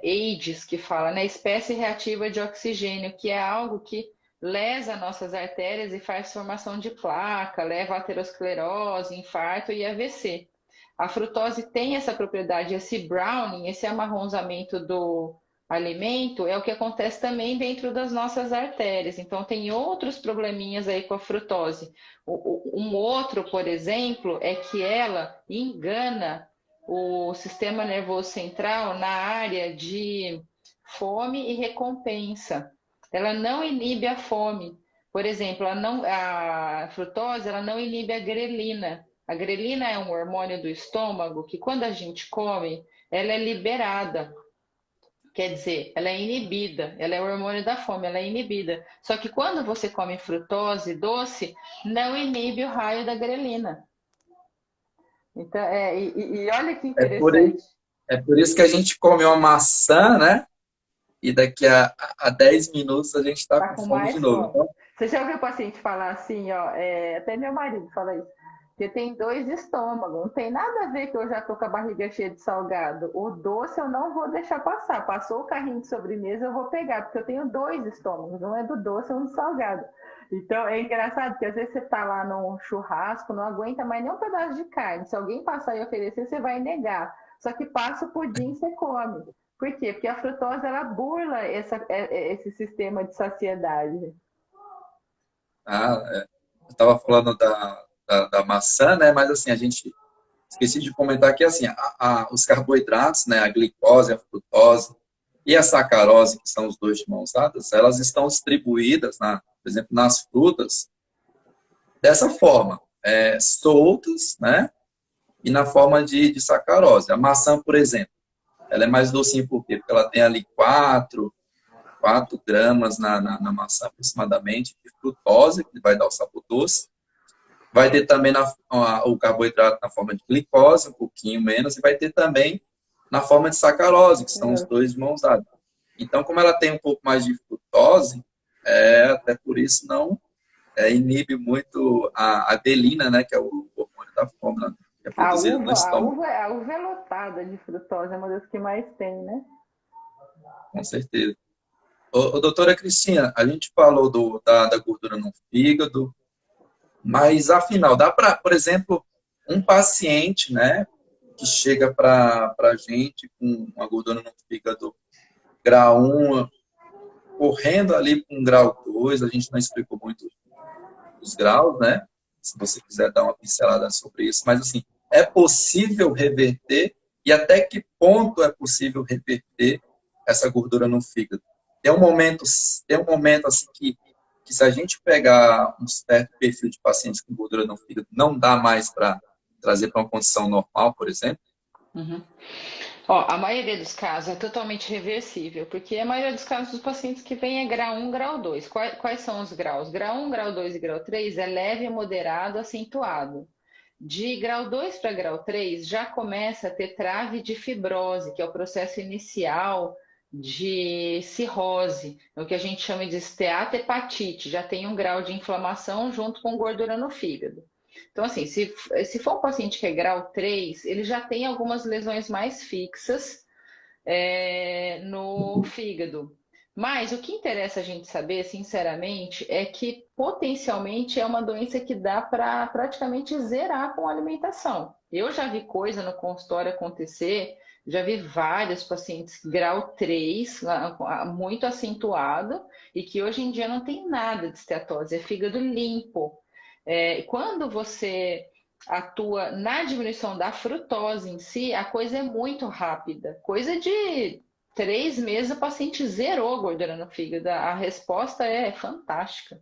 AIDS, que fala, né? Espécie reativa de oxigênio, que é algo que lesa nossas artérias e faz formação de placa, leva a aterosclerose, infarto e AVC. A frutose tem essa propriedade, esse browning, esse amarronzamento do alimento, é o que acontece também dentro das nossas artérias. Então, tem outros probleminhas aí com a frutose. Um outro, por exemplo, é que ela engana o sistema nervoso central na área de fome e recompensa. Ela não inibe a fome. Por exemplo, a frutose ela não inibe a grelina. A grelina é um hormônio do estômago que, quando a gente come, ela é liberada. Quer dizer, ela é inibida. Ela é o hormônio da fome, ela é inibida. Só que quando você come frutose doce, não inibe o raio da grelina. Então, e olha que É por, i- interessante. é por isso que a gente come uma maçã, né? E daqui a 10 minutos a gente está Tá com com fome de mais novo. fome. Então, Você já ouviu o paciente falar assim, ó, até meu marido fala isso, que tem dois estômagos, não tem nada a ver que eu já tô com a barriga cheia de salgado. O doce eu não vou deixar passar. Passou o carrinho de sobremesa, eu vou pegar, porque eu tenho dois estômagos, um é do doce e um do salgado. Então é engraçado, porque às vezes você tá lá num churrasco, não aguenta mais nem um pedaço de carne. Se alguém passar e oferecer, você vai negar. Só que passa o pudim e você come. Por quê? Porque a frutose ela burla esse sistema de saciedade. eu estava falando da maçã, né? Mas assim, a gente esqueci de comentar que assim, os carboidratos, né? A glicose, a frutose e a sacarose, que são os dois de mãos dadas, elas estão distribuídas, por exemplo, nas frutas, dessa forma, soltas, né? E na forma de sacarose. A maçã, por exemplo, ela é mais docinha por quê? Porque ela tem ali 4 gramas na maçã aproximadamente de frutose, que vai dar o sabor doce. Vai ter também o carboidrato na forma de glicose, um pouquinho menos, e vai ter também na forma de sacarose, que são os dois de mãos dadas. Então, como ela tem um pouco mais de frutose, até por isso não inibe muito a adelina, né, que é o hormônio da fome, né, que é A produzido no uva, a estômago, uva, a uva é lotada de frutose, é uma das que mais tem, né? com certeza. Doutora Cristina, a gente falou da gordura no fígado, mas afinal, dá para, por exemplo, um paciente, né, que chega para a gente com uma gordura no fígado grau 1, correndo ali com grau 2, a gente não explicou muito os graus, né? Se você quiser dar uma pincelada sobre isso, mas assim, é possível reverter e até que ponto é possível reverter essa gordura no fígado? Tem um momento assim que se a gente pegar um certo perfil de pacientes com gordura no fígado, não dá mais para trazer para uma condição normal, por exemplo? Uhum. Ó, a maioria dos casos é totalmente reversível, porque a maioria dos casos dos pacientes que vem é grau 1, grau 2. Quais são os graus? Grau 1, grau 2 e grau 3 é leve, moderado, acentuado. De grau 2 para grau 3 já começa a ter trave de fibrose, que é o processo inicial de cirrose, o que a gente chama de esteatohepatite, já tem um grau de inflamação junto com gordura no fígado. Então, assim, se for um paciente que é grau 3, ele já tem algumas lesões mais fixas no fígado. Mas o que interessa a gente saber, sinceramente, é que potencialmente é uma doença que dá para praticamente zerar com a alimentação. Eu já vi coisa no consultório acontecer, já vi vários pacientes grau 3, muito acentuado, e que hoje em dia não tem nada de esteatose, é fígado limpo. Quando você atua na diminuição da frutose em si, a coisa é muito rápida. Coisa de 3 meses o paciente zerou a gordura no fígado. A resposta é fantástica.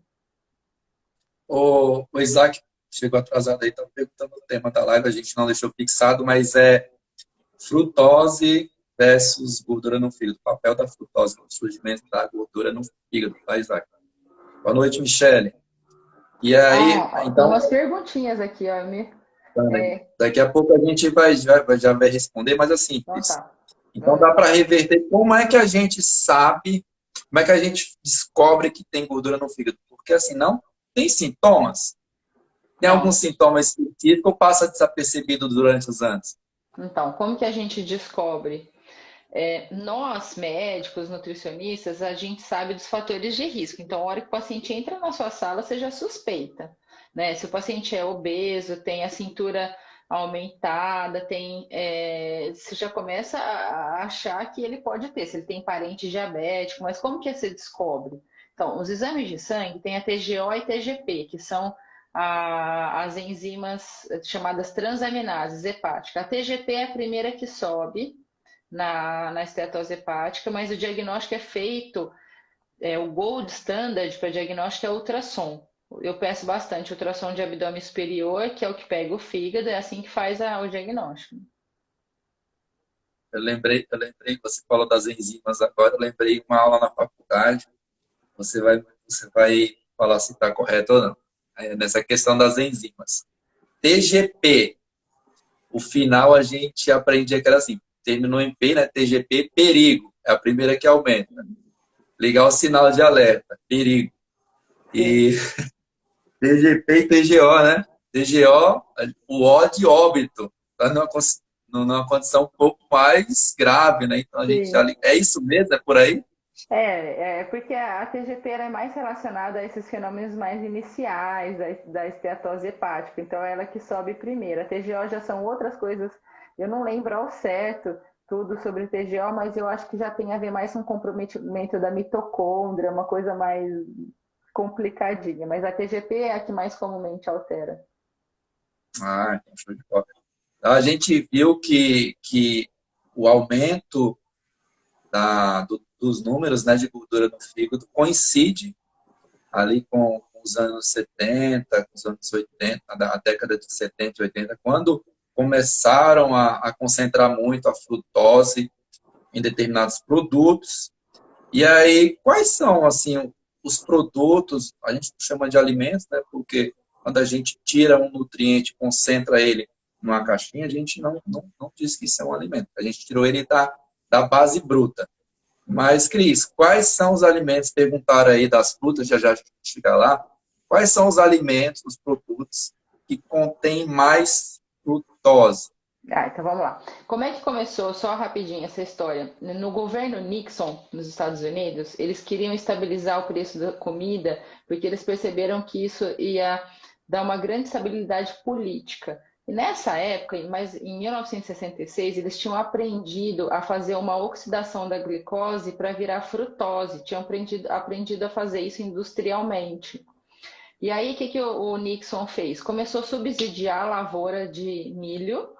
O Isaac chegou atrasado aí, estava perguntando o tema da live, a gente não deixou fixado, mas é frutose versus gordura no fígado. O papel da frutose no surgimento da gordura no fígado, tá, Isaac? Boa noite, Michele. E aí, Tem então, umas perguntinhas aqui, ó. daqui a pouco a gente já vai responder, mas é simples. Tá. Então, dá para reverter. Como é que a gente sabe, como é que a gente descobre que tem gordura no fígado? Porque, assim, não tem sintomas. Tem algum sintoma específico ou passa desapercebido durante os anos? Então, como que a gente descobre? Nós, médicos, nutricionistas, a gente sabe dos fatores de risco. Então, a hora que o paciente entra na sua sala, você já suspeita, né? Se o paciente é obeso, tem a cintura aumentada, você já começa a achar que ele pode ter, se ele tem parente diabético, mas como que você descobre? Então, os exames de sangue tem a TGO e TGP, que são as enzimas chamadas transaminases hepáticas. A TGP é a primeira que sobe na esteatose hepática, mas o diagnóstico é feito, o gold standard para diagnóstico é ultrassom. Eu peço bastante ultrassom de abdômen superior, que é o que pega o fígado, é assim que faz o diagnóstico. Eu lembrei, você falou das enzimas agora, eu lembrei uma aula na faculdade, você vai falar se está correto ou não. Nessa questão das enzimas. TGP, o final a gente aprendia que era assim, terminou em P, né? TGP, perigo, é a primeira que aumenta. Ligar o sinal de alerta, perigo. E TGP e TGO, né? TGO, o O de óbito, está numa condição um pouco mais grave, né? Então a gente já Sim. liga. É isso mesmo? É por aí? Porque a TGP é mais relacionada a esses fenômenos mais iniciais da esteatose hepática, então é ela que sobe primeiro. A TGO já são outras coisas, eu não lembro ao certo tudo sobre TGO, mas eu acho que já tem a ver mais com comprometimento da mitocôndria, uma coisa mais complicadinha, mas a TGP é a que mais comumente altera. Ah, então show de bola. Então, a gente viu que o aumento dos números, né, de gordura no fígado coincide ali com os anos 70, com os anos 80, a década de 70 e 80, quando começaram a concentrar muito a frutose em determinados produtos. E aí, quais são, assim, os produtos, a gente chama de alimentos, né, porque quando a gente tira um nutriente, concentra ele numa caixinha, a gente não diz que isso é um alimento. A gente tirou ele da base bruta. Mas, Cris, quais são os alimentos? Perguntaram aí das frutas, já a gente chega lá. Quais são os alimentos, os produtos que contêm mais frutose? Então vamos lá. Como é que começou, só rapidinho, essa história? No governo Nixon, nos Estados Unidos, eles queriam estabilizar o preço da comida, porque eles perceberam que isso ia dar uma grande estabilidade política. E nessa época, mas em 1966, eles tinham aprendido a fazer uma oxidação da glicose para virar frutose, tinham aprendido a fazer isso industrialmente. E aí, o que o Nixon fez? Começou a subsidiar a lavoura de milho,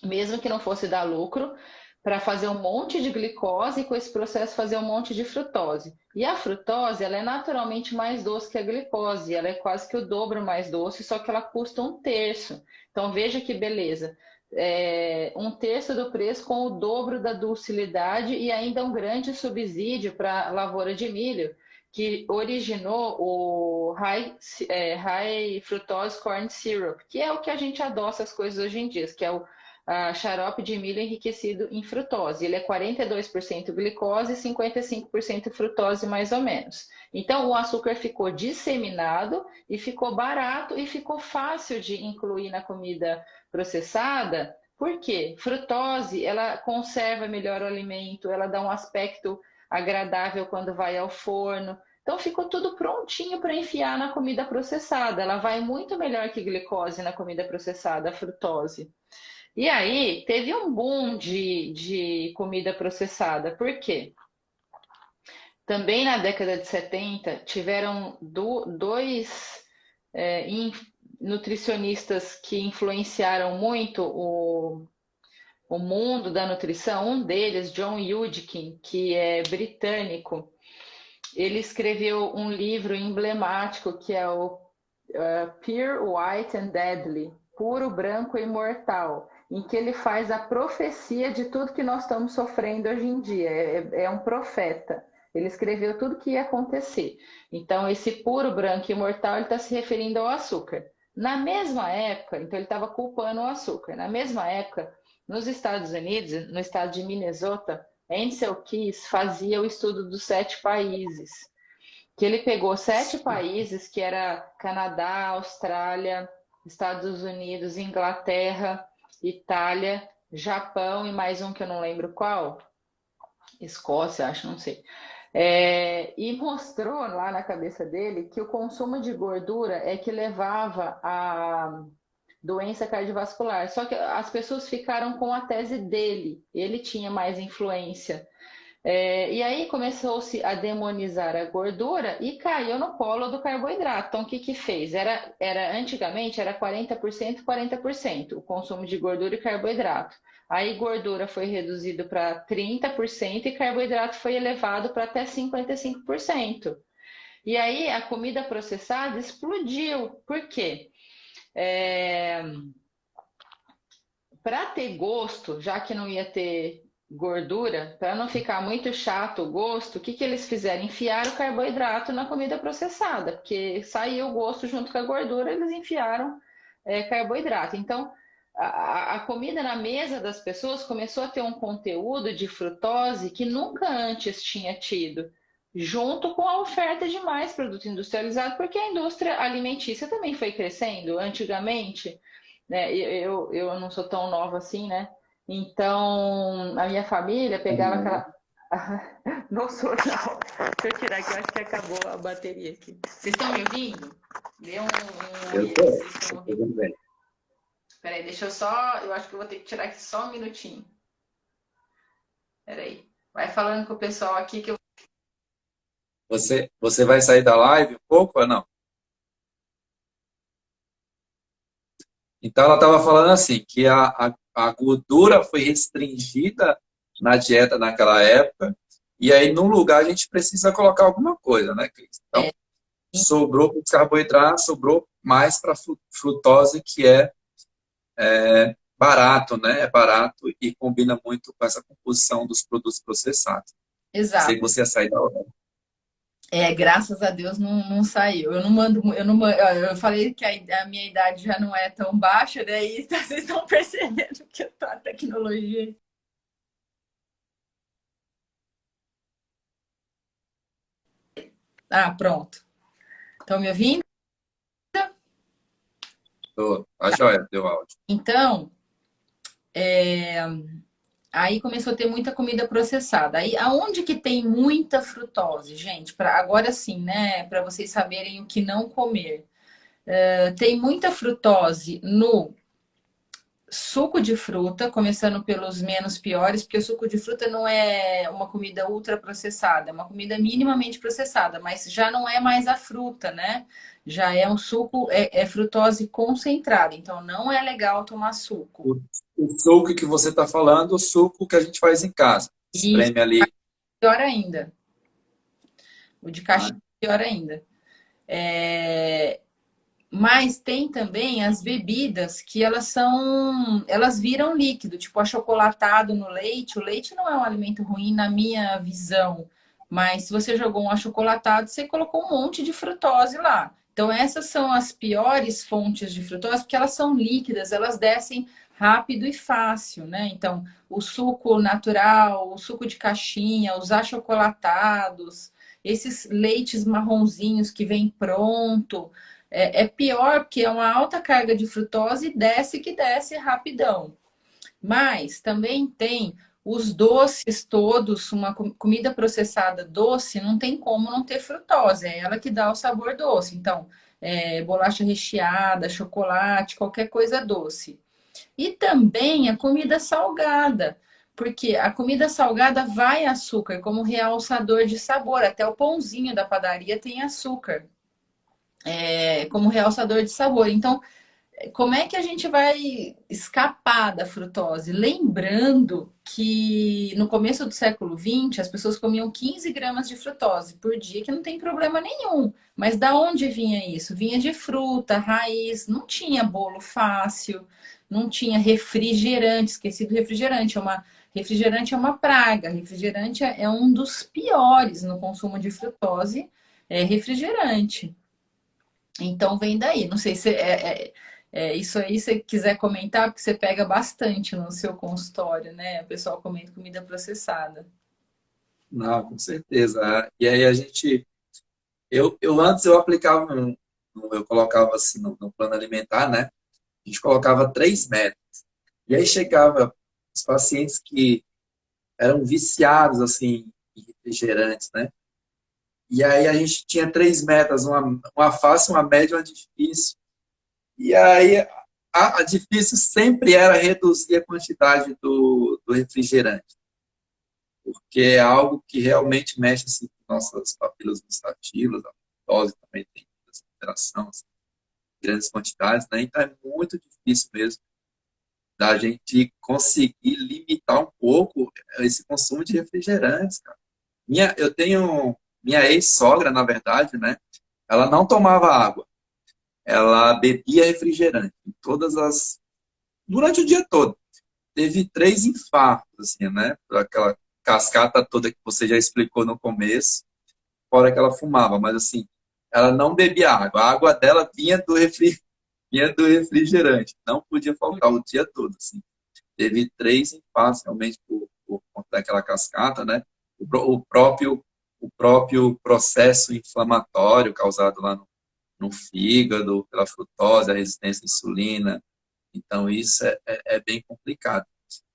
mesmo que não fosse dar lucro, para fazer um monte de glicose e com esse processo fazer um monte de frutose. E a frutose, ela é naturalmente mais doce que a glicose, ela é quase que o dobro mais doce, só que ela custa 1/3. Então veja que beleza. 1/3 do preço com o dobro da docilidade e ainda um grande subsídio para a lavoura de milho, que originou o High Fructose Corn Syrup, que é o que a gente adoça as coisas hoje em dia, que é xarope de milho enriquecido em frutose. Ele é 42% glicose e 55% frutose, mais ou menos. Então, o açúcar ficou disseminado e ficou barato e ficou fácil de incluir na comida processada. Por quê? Frutose, ela conserva melhor o alimento, ela dá um aspecto agradável quando vai ao forno. Então, ficou tudo prontinho para enfiar na comida processada. Ela vai muito melhor que glicose na comida processada, a frutose. E aí, teve um boom de comida processada. Por quê? Também na década de 70, tiveram dois nutricionistas que influenciaram muito o mundo da nutrição. Um deles, John Yudkin, que é britânico, ele escreveu um livro emblemático que é o Pure White and Deadly, Puro, Branco e Mortal, em que ele faz a profecia de tudo que nós estamos sofrendo hoje em dia. É um profeta. Ele escreveu tudo o que ia acontecer. Então, esse puro, branco e mortal, ele está se referindo ao açúcar. Na mesma época, então ele estava culpando o açúcar. Na mesma época, nos Estados Unidos, no estado de Minnesota, Ansel Keys fazia o estudo dos 7 países. Que ele pegou 7 países, que era Canadá, Austrália, Estados Unidos, Inglaterra, Itália, Japão e mais um que eu não lembro qual. Escócia, acho, não sei. E mostrou lá na cabeça dele que o consumo de gordura é que levava a doença cardiovascular. Só que as pessoas ficaram com a tese dele. Ele tinha mais influência. E aí começou-se a demonizar a gordura e caiu no colo do carboidrato. Então, o que fez? Antigamente era 40%, 40% o consumo de gordura e carboidrato. Aí gordura foi reduzido para 30% e carboidrato foi elevado para até 55%. E aí a comida processada explodiu. Por quê? Para ter gosto, já que não ia ter gordura, para não ficar muito chato o gosto, o que eles fizeram? Enfiaram o carboidrato na comida processada, porque saiu o gosto junto com a gordura, eles enfiaram carboidrato. Então, a comida na mesa das pessoas começou a ter um conteúdo de frutose que nunca antes tinha tido, junto com a oferta de mais produto industrializado, porque a indústria alimentícia também foi crescendo. Antigamente, né, eu não sou tão nova assim, né? Então, a minha família pegava aquela... Não sou, não. Deixa eu tirar que eu acho que acabou a bateria aqui. Vocês estão me ouvindo? Dê Eu tô. Vocês estão ouvindo? Tudo bem. Peraí, deixa eu só... Eu acho que eu vou ter que tirar aqui só um minutinho. Peraí. Vai falando com o pessoal aqui que eu... Você vai sair da live um pouco ou não? Então, ela estava falando assim, que a gordura foi restringida na dieta naquela época, e aí, no lugar, a gente precisa colocar alguma coisa, né, Cris? Então, sobrou para os carboidratos, sobrou mais para a frutose, que é barato, né? É barato e combina muito com essa composição dos produtos processados. Exato. Sei que você ia sair da hora. Graças a Deus não saiu. Eu não mando, eu falei que a minha idade já não é tão baixa, daí vocês estão percebendo que a tecnologia. Pronto. Estão me ouvindo? A joia, deu áudio. Então, aí começou a ter muita comida processada. Aí, aonde que tem muita frutose, gente? Agora sim, né? Para vocês saberem o que não comer. Tem muita frutose no suco de fruta, começando pelos menos piores, porque o suco de fruta não é uma comida ultraprocessada, é uma comida minimamente processada, mas já não é mais a fruta, né? Já é um suco, é frutose concentrada, então não é legal tomar suco. O suco que você está falando, o suco que a gente faz em casa. Espreme ali. Pior ainda. O de caixa pior ainda. Mas tem também as bebidas que elas viram líquido, tipo achocolatado no leite. O leite não é um alimento ruim na minha visão, mas se você jogou um achocolatado, você colocou um monte de frutose lá. Então essas são as piores fontes de frutose, porque elas são líquidas, elas descem rápido e fácil, né? Então, o suco natural, o suco de caixinha, os achocolatados, esses leites marronzinhos que vem pronto, é pior porque é uma alta carga de frutose e desce que desce rapidão. Mas também tem os doces todos, uma comida processada doce, não tem como não ter frutose, é ela que dá o sabor doce. Então, bolacha recheada, chocolate, qualquer coisa doce. E também a comida salgada, porque a comida salgada vai açúcar como realçador de sabor. Até o pãozinho da padaria tem açúcar, como realçador de sabor. Então, como é que a gente vai escapar da frutose? Lembrando que no começo do século XX, as pessoas comiam 15 gramas de frutose por dia, que não tem problema nenhum. Mas da onde vinha isso? Vinha de fruta, raiz, não tinha bolo fácil, não tinha refrigerante, esqueci do refrigerante, refrigerante é uma praga, refrigerante é um dos piores no consumo de frutose, é refrigerante. Então vem daí. Não sei se isso aí, se você quiser comentar, porque você pega bastante no seu consultório, né? O pessoal comendo comida processada. Não, com certeza. E aí eu antes eu aplicava, eu colocava assim no plano alimentar, né? A gente colocava 3 metas. E aí chegava os pacientes que eram viciados, assim, em refrigerantes, né? E aí a gente tinha 3 metas, uma fácil, uma média e uma difícil. E aí a difícil sempre era reduzir a quantidade do refrigerante, porque é algo que realmente mexe assim, com nossas papilas gustativas, a dose também tem essa interação, assim, grandes quantidades, né? Então é muito difícil mesmo da gente conseguir limitar um pouco esse consumo de refrigerantes, cara. Eu tenho minha ex-sogra, na verdade, né? Ela não tomava água, ela bebia refrigerante em durante o dia todo. Teve 3 infartos, assim, né? Por aquela cascata toda que você já explicou no começo, fora que ela fumava, mas assim, ela não bebia água. A água dela vinha do refrigerante, não podia faltar o dia todo, assim. Teve 3 infartos realmente por conta daquela cascata, né? O próprio processo inflamatório causado lá no fígado, pela frutose, a resistência à insulina. Então, isso é bem complicado.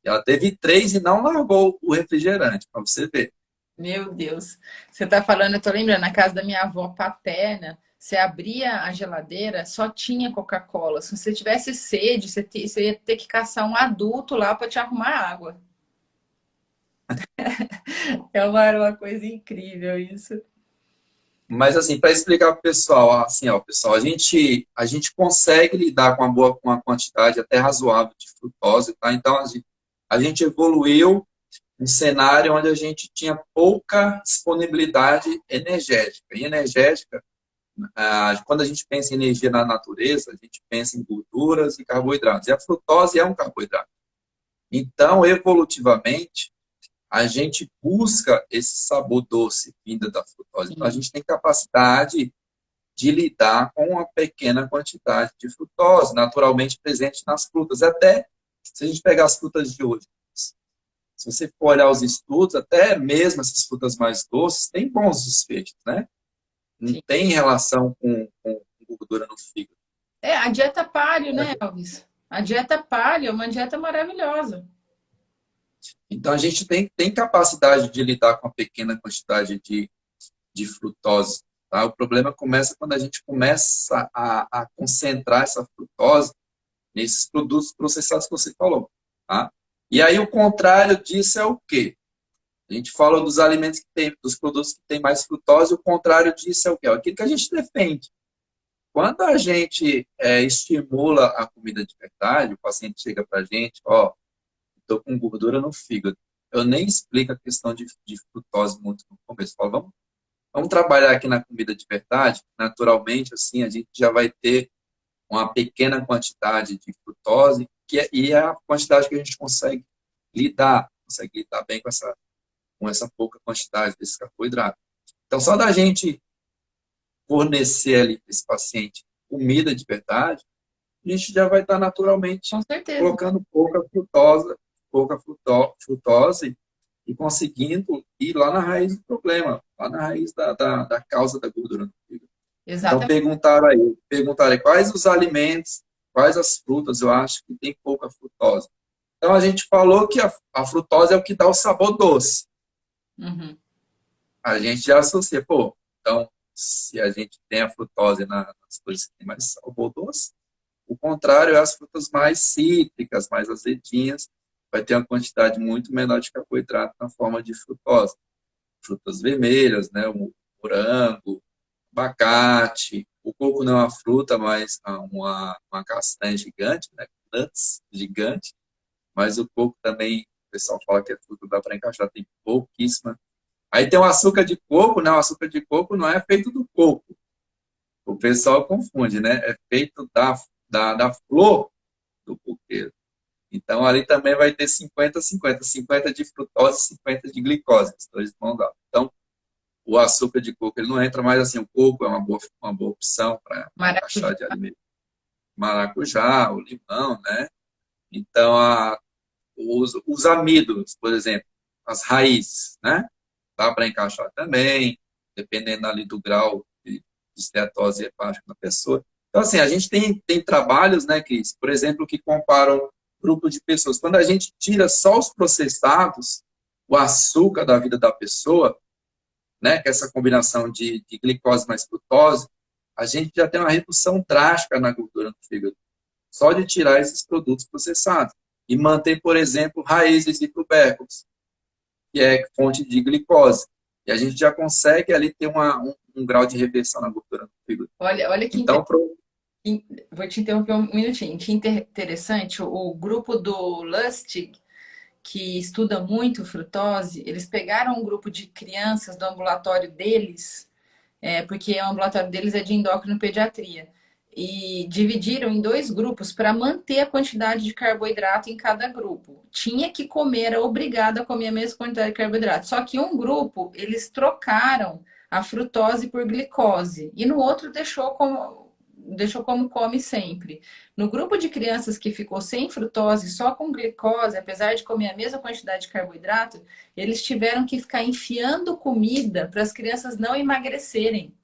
Ela teve 3 e não largou o refrigerante, para você ver. Meu Deus. Você tá falando, eu tô lembrando, na casa da minha avó paterna, você abria a geladeira, só tinha Coca-Cola. Se você tivesse sede, você ia ter que caçar um adulto lá para te arrumar água. Era uma coisa incrível isso. Mas, assim, para explicar para o pessoal, assim, ó, pessoal, a gente consegue lidar com uma quantidade até razoável de frutose, tá? Então, a gente evoluiu um cenário onde a gente tinha pouca disponibilidade energética. E energética, quando a gente pensa em energia na natureza, a gente pensa em gorduras e carboidratos. E a frutose é um carboidrato. Então, evolutivamente, a gente busca esse sabor doce vindo da frutose. Então, a Sim. gente tem capacidade de lidar com uma pequena quantidade de frutose, naturalmente presente nas frutas. Até se a gente pegar as frutas de hoje, se você for olhar os estudos, até mesmo essas frutas mais doces têm bons desfechos, né? Não Sim. tem relação com gordura no fígado. A dieta paleo, né, Elvis? A dieta paleo é uma dieta maravilhosa. Então, a gente tem capacidade de lidar com a pequena quantidade de frutose. Tá? O problema começa quando a gente começa a concentrar essa frutose nesses produtos processados que você falou. Tá? E aí, o contrário disso é o quê? A gente fala dos alimentos dos produtos que têm mais frutose, o contrário disso é o quê? É aquilo que a gente defende. Quando a gente estimula a comida de verdade, o paciente chega para a gente, ó, estou com gordura no fígado. Eu nem explico a questão de frutose muito no começo. Falo, vamos trabalhar aqui na comida de verdade. Naturalmente, assim, a gente já vai ter uma pequena quantidade de frutose e é a quantidade que a gente consegue lidar bem com essa pouca quantidade desse carboidrato. Então, só da gente fornecer ali para esse paciente comida de verdade, a gente já vai estar naturalmente Com certeza. colocando frutose e conseguindo ir lá na raiz do problema, lá na raiz da causa da gordura no fígado. Então, Exatamente. perguntaram aí quais os alimentos, quais as frutas eu acho que tem pouca frutose. Então, a gente falou que a frutose é o que dá o sabor doce. Uhum. A gente já associa, pô, então, se a gente tem a frutose nas coisas que tem mais sabor doce, o contrário é as frutas mais cítricas, mais azedinhas, vai ter uma quantidade muito menor de carboidrato na forma de frutose. Frutas vermelhas, né, o morango, abacate, o coco não é uma fruta, mas uma castanha gigante, né, nuts gigante, mas o coco também, o pessoal fala que é fruta, dá para encaixar, tem pouquíssima. Aí tem o açúcar de coco, né, o açúcar de coco não é feito do coco, o pessoal confunde, né, é feito da flor do coqueiro. Então, ali também vai ter 50-50, 50 de frutose e 50 de glicose, os dois vão dar. Então, o açúcar de coco ele não entra, mas assim, o coco é uma boa opção para Maracujá. encaixar de alimento. Maracujá, o limão, né? Então, os amidos, por exemplo, as raízes, né? Dá para encaixar também, dependendo ali do grau de esteatose hepática da pessoa. Então, assim, a gente tem trabalhos, né, Cris, por exemplo, que comparam grupo de pessoas. Quando a gente tira só os processados, o açúcar da vida da pessoa, né, que é essa combinação de glicose mais frutose, a gente já tem uma redução drástica na gordura no fígado, só de tirar esses produtos processados. E manter, por exemplo, raízes e tubérculos, que é fonte de glicose. E a gente já consegue ali ter um grau de reversão na gordura no fígado. Olha que Então, vou te interromper um minutinho. Que interessante, o grupo do Lustig, que estuda muito frutose, eles pegaram um grupo de crianças do ambulatório deles, porque o ambulatório deles é de endócrino-pediatria, e dividiram em dois grupos para manter a quantidade de carboidrato em cada grupo. Tinha que comer, era obrigado a comer a mesma quantidade de carboidrato. Só que um grupo, eles trocaram a frutose por glicose, e no outro deixou como come sempre. No grupo de crianças que ficou sem frutose, só com glicose, apesar de comer a mesma quantidade de carboidrato, eles tiveram que ficar enfiando comida para as crianças não emagrecerem.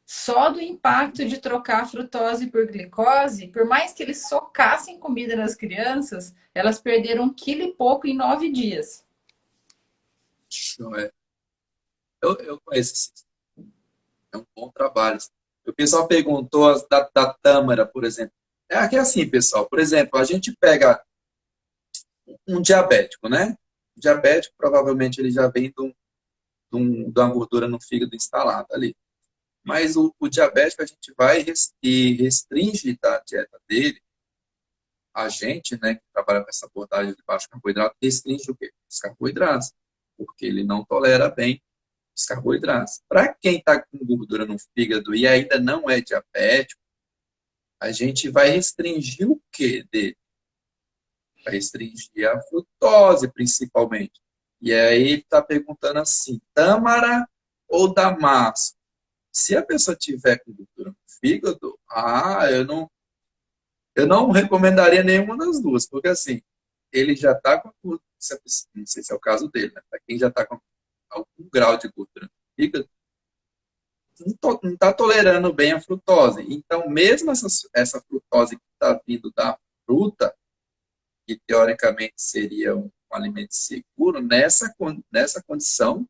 Só do impacto de trocar a frutose por glicose, por mais que eles socassem comida nas crianças, elas perderam 1,5 kg em 9 dias. eu conheço esse. É um bom trabalho. O pessoal perguntou da tâmara, por exemplo. É aqui assim, pessoal. Por exemplo, a gente pega um diabético, né? O diabético, provavelmente, ele já vem de uma gordura no fígado instalada ali. Mas o diabético, a gente vai e restringe da dieta dele. A gente, né, que trabalha com essa abordagem de baixo carboidrato, restringe o quê? Os carboidratos. Porque ele não tolera bem os carboidratos. Para quem está com gordura no fígado e ainda não é diabético, a gente vai restringir o que dele? Vai restringir a frutose, principalmente. E aí ele está perguntando assim, tâmara ou damasco? Se a pessoa tiver com gordura no fígado, eu não recomendaria nenhuma das duas, porque assim, ele já está com, não sei se é o caso dele, né? Para quem já está com algum grau de gordura no fígado, não está tolerando bem a frutose. Então, mesmo essa frutose que está vindo da fruta, que teoricamente seria um alimento seguro, nessa condição,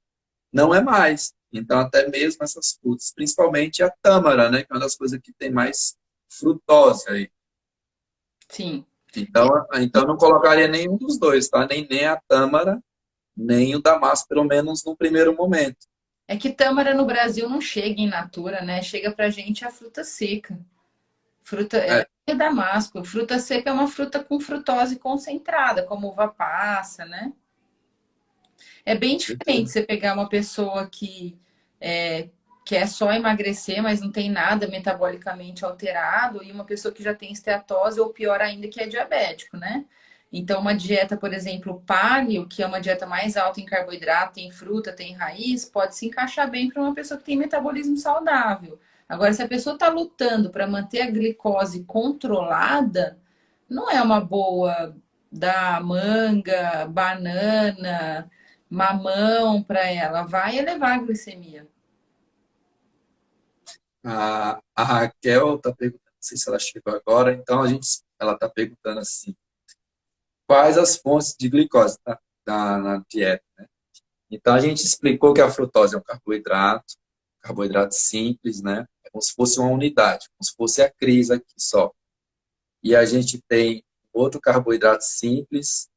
não é mais. Então, até mesmo essas frutas, principalmente a tâmara, né, que é uma das coisas que tem mais frutose aí. Sim. Então não colocaria nenhum dos dois, tá? Nem a tâmara, nem o damasco, pelo menos no primeiro momento. É que tâmara no Brasil não chega em natura, né? Chega pra gente a fruta seca. Fruta é damasco. Fruta seca é uma fruta com frutose concentrada, como uva passa, né? É bem diferente você pegar uma pessoa que quer só emagrecer, mas não tem nada metabolicamente alterado, e uma pessoa que já tem esteatose, ou pior ainda, que é diabético, né? Então, uma dieta, por exemplo, paleo, que é uma dieta mais alta em carboidrato, tem fruta, tem raiz, pode se encaixar bem para uma pessoa que tem metabolismo saudável. Agora, se a pessoa está lutando para manter a glicose controlada, não é uma boa dar manga, banana, mamão para ela. Vai elevar a glicemia. A Raquel está perguntando, não sei se ela chegou agora, então ela está perguntando assim, quais as fontes de glicose na dieta, né? Então, a gente explicou que a frutose é um carboidrato simples, né? É como se fosse uma unidade, como se fosse a cris aqui só. E a gente tem outro carboidrato simples,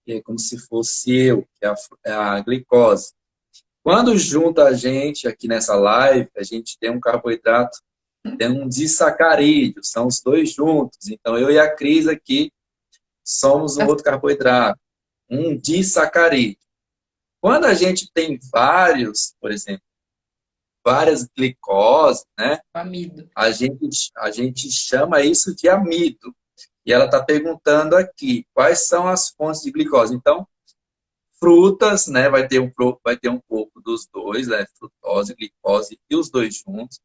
que é como se fosse que é a glicose. Quando junta a gente aqui nessa live, a gente tem um carboidrato, tem um disacarídeo, são os dois juntos. Então, eu e a Cris aqui somos um outro carboidrato, um disacarídeo. Quando a gente tem vários, por exemplo, várias glicoses, né? Amido. A gente chama isso de amido. E ela está perguntando aqui, quais são as fontes de glicose? Então, frutas, né? Vai ter um pouco dos dois, né? Frutose, glicose e os dois juntos.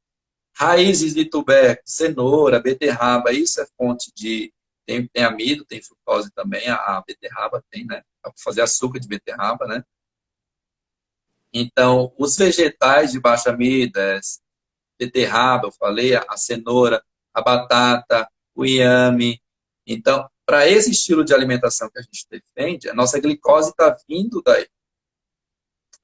Raízes de tubérculo, cenoura, beterraba, isso é fonte de... Tem amido, tem frutose também, a beterraba tem, né? Para fazer açúcar de beterraba, né? Então, os vegetais de baixa amido, beterraba, eu falei, a cenoura, a batata, o inhame. Então, para esse estilo de alimentação que a gente defende, a nossa glicose está vindo daí.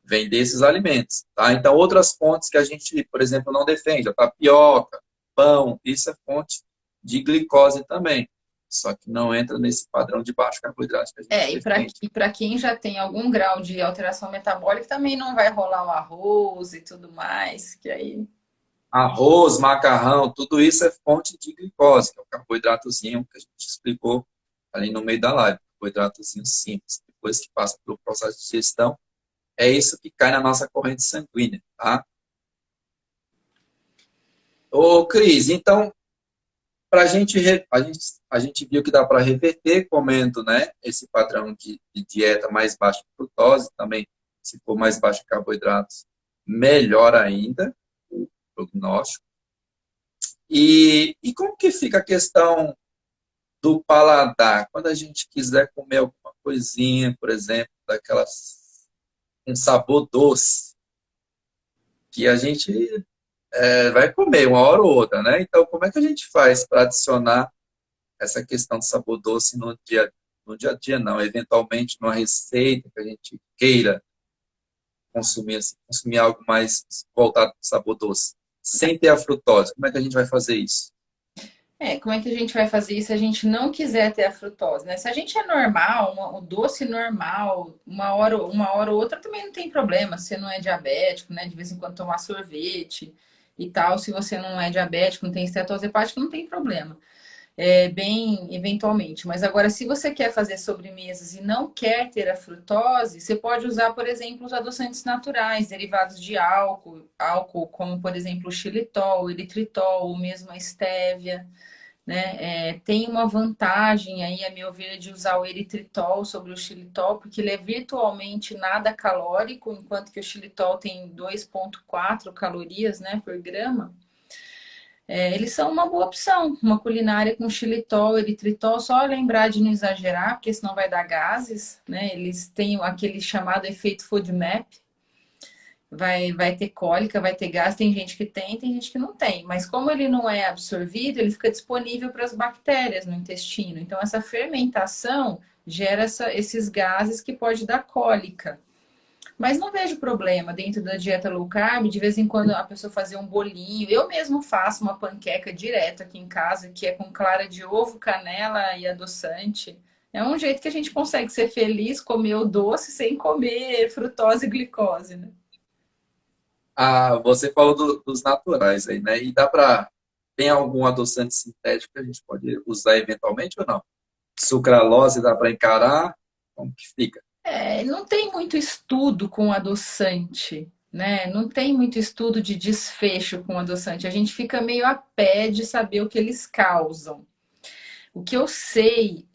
Vem desses alimentos. Tá? Então, outras fontes que a gente, por exemplo, não defende, a tapioca, pão, isso é fonte de glicose também. Só que não entra nesse padrão de baixo carboidrato que a gente defende. E para quem já tem algum grau de alteração metabólica, também não vai rolar o arroz e tudo mais, que aí... Arroz, macarrão, tudo isso é fonte de glicose, que é o carboidratozinho que a gente explicou ali no meio da live. Carboidratozinho simples. Depois que passa pelo processo de digestão, é isso que cai na nossa corrente sanguínea, tá? Ô, Cris, então, a gente viu que dá para reverter, comendo, né, esse padrão de dieta mais baixa em frutose, também, se for mais baixo em carboidratos, melhor ainda o prognóstico. E como que fica a questão do paladar? Quando a gente quiser comer alguma coisinha, por exemplo, um sabor doce, que a gente vai comer uma hora ou outra, né? Então, como é que a gente faz para adicionar essa questão do sabor doce no dia a dia, não? Eventualmente, numa receita que a gente queira consumir, assim, consumir algo mais voltado para o sabor doce, sem ter a frutose. Como é que a gente vai fazer isso? Como é que a gente vai fazer isso se a gente não quiser ter a frutose, né? Se a gente é normal, o doce normal, uma hora ou outra também não tem problema. Se você não é diabético, né? De vez em quando tomar sorvete e tal. Se você não é diabético, não tem estetose hepática, não tem problema. Bem eventualmente. Mas agora, se você quer fazer sobremesas e não quer ter a frutose, você pode usar, por exemplo, os adoçantes naturais, derivados de álcool, como, por exemplo, o xilitol, o eritritol, ou mesmo a estévia. Né? Tem uma vantagem aí, a meu ver, de usar o eritritol sobre o xilitol, porque ele é virtualmente nada calórico, enquanto que o xilitol tem 2,4 calorias, né, por grama. Eles são uma boa opção, uma culinária com xilitol, eritritol, só lembrar de não exagerar, porque senão vai dar gases, né? Eles têm aquele chamado efeito FODMAP, vai ter cólica, vai ter gás, tem gente que tem gente que não tem. Mas como ele não é absorvido, ele fica disponível para as bactérias no intestino. Então, essa fermentação gera esses gases que pode dar cólica. Mas não vejo problema dentro da dieta low carb, de vez em quando a pessoa fazer um bolinho. Eu mesmo faço uma panqueca direto aqui em casa, que é com clara de ovo, canela e adoçante. É um jeito que a gente consegue ser feliz, comer o doce sem comer frutose e glicose, né? Você falou dos naturais aí, né? Tem algum adoçante sintético que a gente pode usar eventualmente ou não? Sucralose dá para encarar? Como que fica? Não tem muito estudo com adoçante, né? Não tem muito estudo de desfecho com adoçante. A gente fica meio a pé de saber o que eles causam. O que eu sei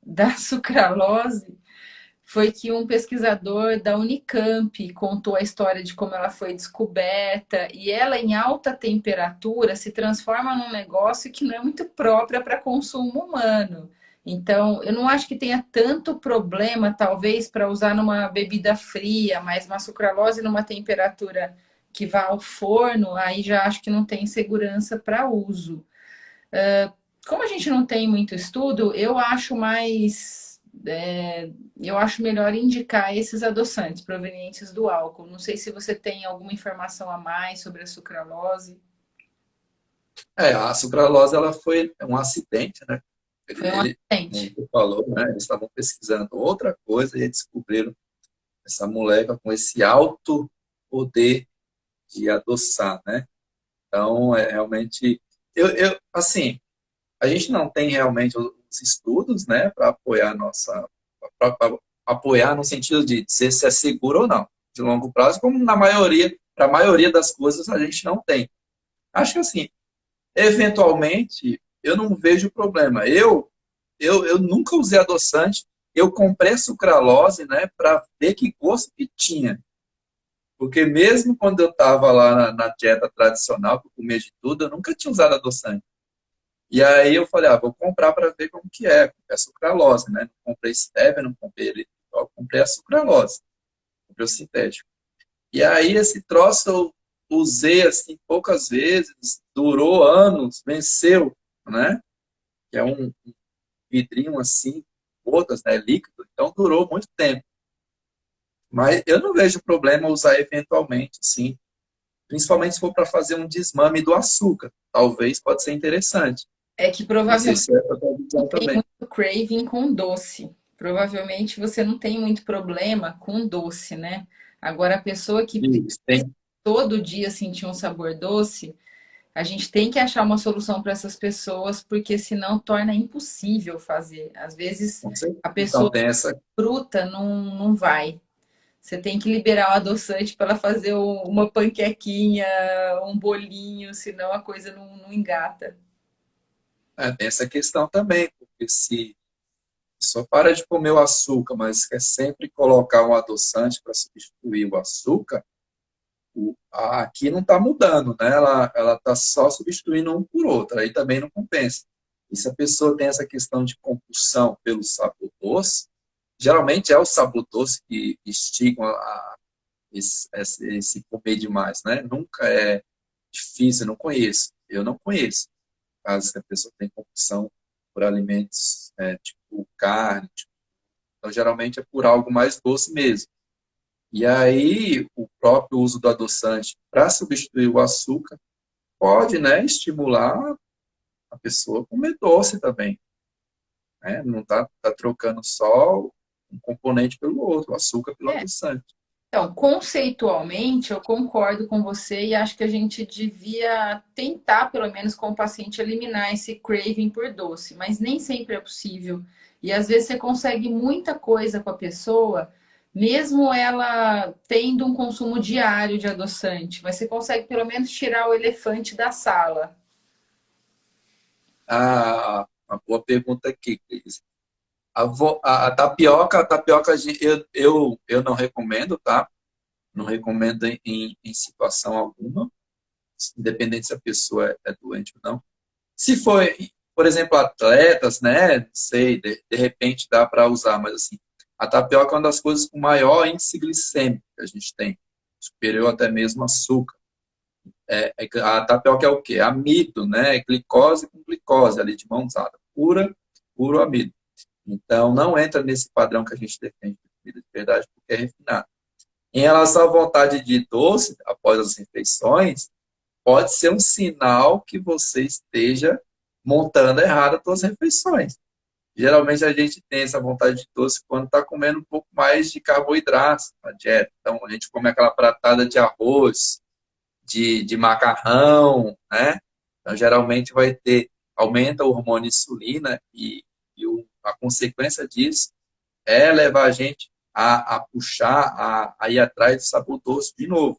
da sucralose foi que um pesquisador da Unicamp contou a história de como ela foi descoberta e ela em alta temperatura se transforma num negócio que não é muito própria para consumo humano. Então, eu não acho que tenha tanto problema, talvez, para usar numa bebida fria, mas uma sucralose numa temperatura que vá ao forno, aí já acho que não tem segurança para uso. Como a gente não tem muito estudo, eu acho mais. Eu acho melhor indicar esses adoçantes provenientes do álcool. Não sei se você tem alguma informação a mais sobre a sucralose. A sucralose ela foi um acidente, né? Foi um Como acidente. tu falou, né? Eles estavam pesquisando outra coisa e descobriram essa molécula com esse alto poder de adoçar, né? Então, realmente, assim, a gente não tem realmente os estudos, né, para apoiar pra apoiar no sentido de dizer se é seguro ou não, de longo prazo, como para a maioria das coisas a gente não tem. Acho que assim, eventualmente, eu não vejo problema. Eu nunca usei adoçante, eu comprei sucralose, né, para ver que gosto que tinha. Porque mesmo quando eu estava lá na dieta tradicional, que eu comia de tudo, eu nunca tinha usado adoçante. E aí eu falei, vou comprar para ver como que é. Comprei a sucralose, né? Não comprei stevia, não comprei eritritol, comprei a sucralose. Comprei o sintético. E aí esse troço eu usei assim poucas vezes, durou anos, venceu, né? Que é um vidrinho assim, gotas, né? Líquido. Então durou muito tempo. Mas eu não vejo problema usar eventualmente, sim. Principalmente se for para fazer um desmame do açúcar. Talvez pode ser interessante. É que Não sei provavelmente se é para tua não visão tem também. muito craving com doce. Provavelmente você não tem muito problema com doce, né? Agora, a pessoa que Isso, precisa tem. todo dia sentir um sabor doce, a gente tem que achar uma solução para essas pessoas, porque senão torna impossível fazer. Às vezes Com certeza. a Então pessoa tem essa. fruta não vai. Você tem que liberar o adoçante para ela fazer uma panquequinha, um bolinho, senão a coisa não engata. Tem essa questão também, porque se só para de comer o açúcar, mas quer sempre colocar um adoçante para substituir o açúcar, aqui não está mudando, né? Ela está só substituindo um por outro, aí também não compensa. E se a pessoa tem essa questão de compulsão pelo sabor doce, geralmente é o sabor doce que instiga esse comer demais, né? Nunca é difícil, eu não conheço. Eu não conheço casos que a pessoa tem compulsão por alimentos tipo carne. Então, geralmente é por algo mais doce mesmo. E aí, o próprio uso do adoçante para substituir o açúcar pode, né, estimular a pessoa a comer doce também. Né? Não tá trocando só um componente pelo outro, o açúcar pelo É. adoçante. Então, conceitualmente, eu concordo com você e acho que a gente devia tentar, pelo menos com o paciente, eliminar esse craving por doce, mas nem sempre é possível. E às vezes você consegue muita coisa com a pessoa, mesmo ela tendo um consumo diário de adoçante, mas você consegue pelo menos tirar o elefante da sala. Uma boa pergunta aqui, Cris. A tapioca eu não recomendo, tá? Não recomendo em situação alguma, independente se a pessoa é doente ou não. Se for, por exemplo, atletas, né? Não sei, de repente dá para usar, mas assim, a tapioca é uma das coisas com maior índice glicêmico que a gente tem, superior até mesmo ao açúcar. A tapioca é o quê? Amido, né? Glicose com glicose ali de mãos dadas, puro amido. Então, não entra nesse padrão que a gente defende de comida de verdade, porque é refinado. Em relação à vontade de doce, após as refeições, pode ser um sinal que você esteja montando errado as suas refeições. Geralmente a gente tem essa vontade de doce quando está comendo um pouco mais de carboidratos na dieta. Então, a gente come aquela pratada de arroz, de macarrão, né? Então, geralmente vai ter, aumenta o hormônio insulina a consequência disso é levar a gente a puxar, a ir atrás do sabor doce de novo.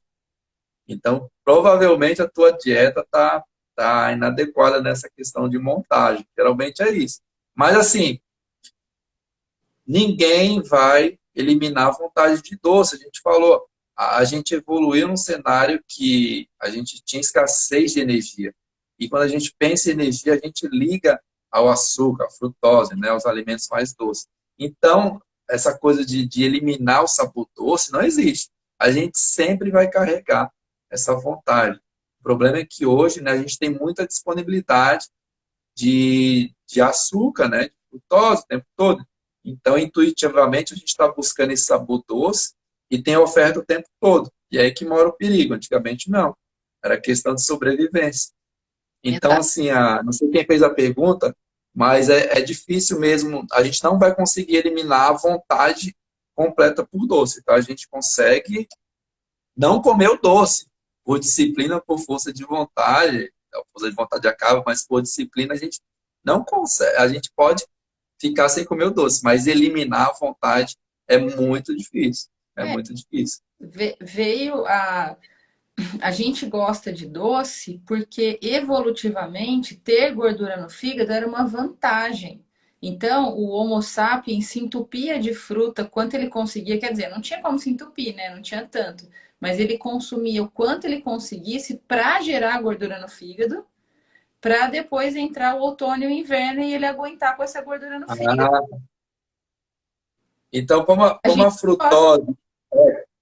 Então, provavelmente a tua dieta tá inadequada nessa questão de montagem. Geralmente é isso. Mas, assim, ninguém vai eliminar a vontade de doce. A gente falou, a gente evoluiu num cenário que a gente tinha escassez de energia. E quando a gente pensa em energia, a gente liga ao açúcar, à frutose, né, aos alimentos mais doces. Então, essa coisa de eliminar o sabor doce não existe. A gente sempre vai carregar essa vontade. O problema é que hoje, né, a gente tem muita disponibilidade de açúcar, né, de frutose o tempo todo. Então, intuitivamente, a gente está buscando esse sabor doce e tem oferta o tempo todo. E é aí que mora o perigo. Antigamente, não. Era questão de sobrevivência. Então, Exato. assim, não sei quem fez a pergunta, mas é difícil mesmo. A gente não vai conseguir eliminar a vontade completa por doce. Tá? A gente consegue não comer o doce, por disciplina, por força de vontade. A força de vontade acaba, mas por disciplina a gente não consegue. A gente pode ficar sem comer o doce, mas eliminar a vontade é muito difícil. É É, muito difícil. veio a gente gosta de doce porque evolutivamente ter gordura no fígado era uma vantagem. Então, o Homo sapiens se entupia de fruta quanto ele conseguia, quer dizer, não tinha como se entupir, né? Não tinha tanto, mas ele consumia o quanto ele conseguisse para gerar gordura no fígado, para depois entrar o outono e o inverno e ele aguentar com essa gordura no fígado. Ah, então, A como gente a gosta. frutose,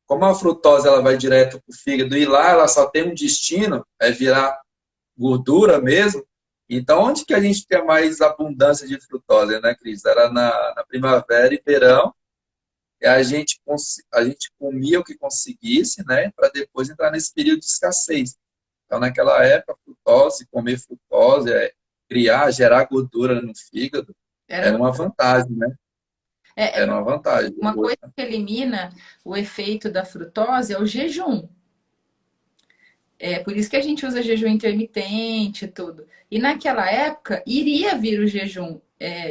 como a frutose ela vai direto para o fígado e lá ela só tem um destino, é virar gordura mesmo. Então, onde que a gente tem mais abundância de frutose, né, Cris? Era na primavera e verão, e a gente comia o que conseguisse, né, para depois entrar nesse período de escassez. Então, naquela época, frutose, comer frutose, criar, gerar gordura no fígado, Era era uma, uma vantagem, né? é, Era uma vantagem. uma Hoje, coisa que elimina o efeito da frutose é o jejum. É por isso que a gente usa jejum intermitente e tudo. E naquela época iria vir o jejum.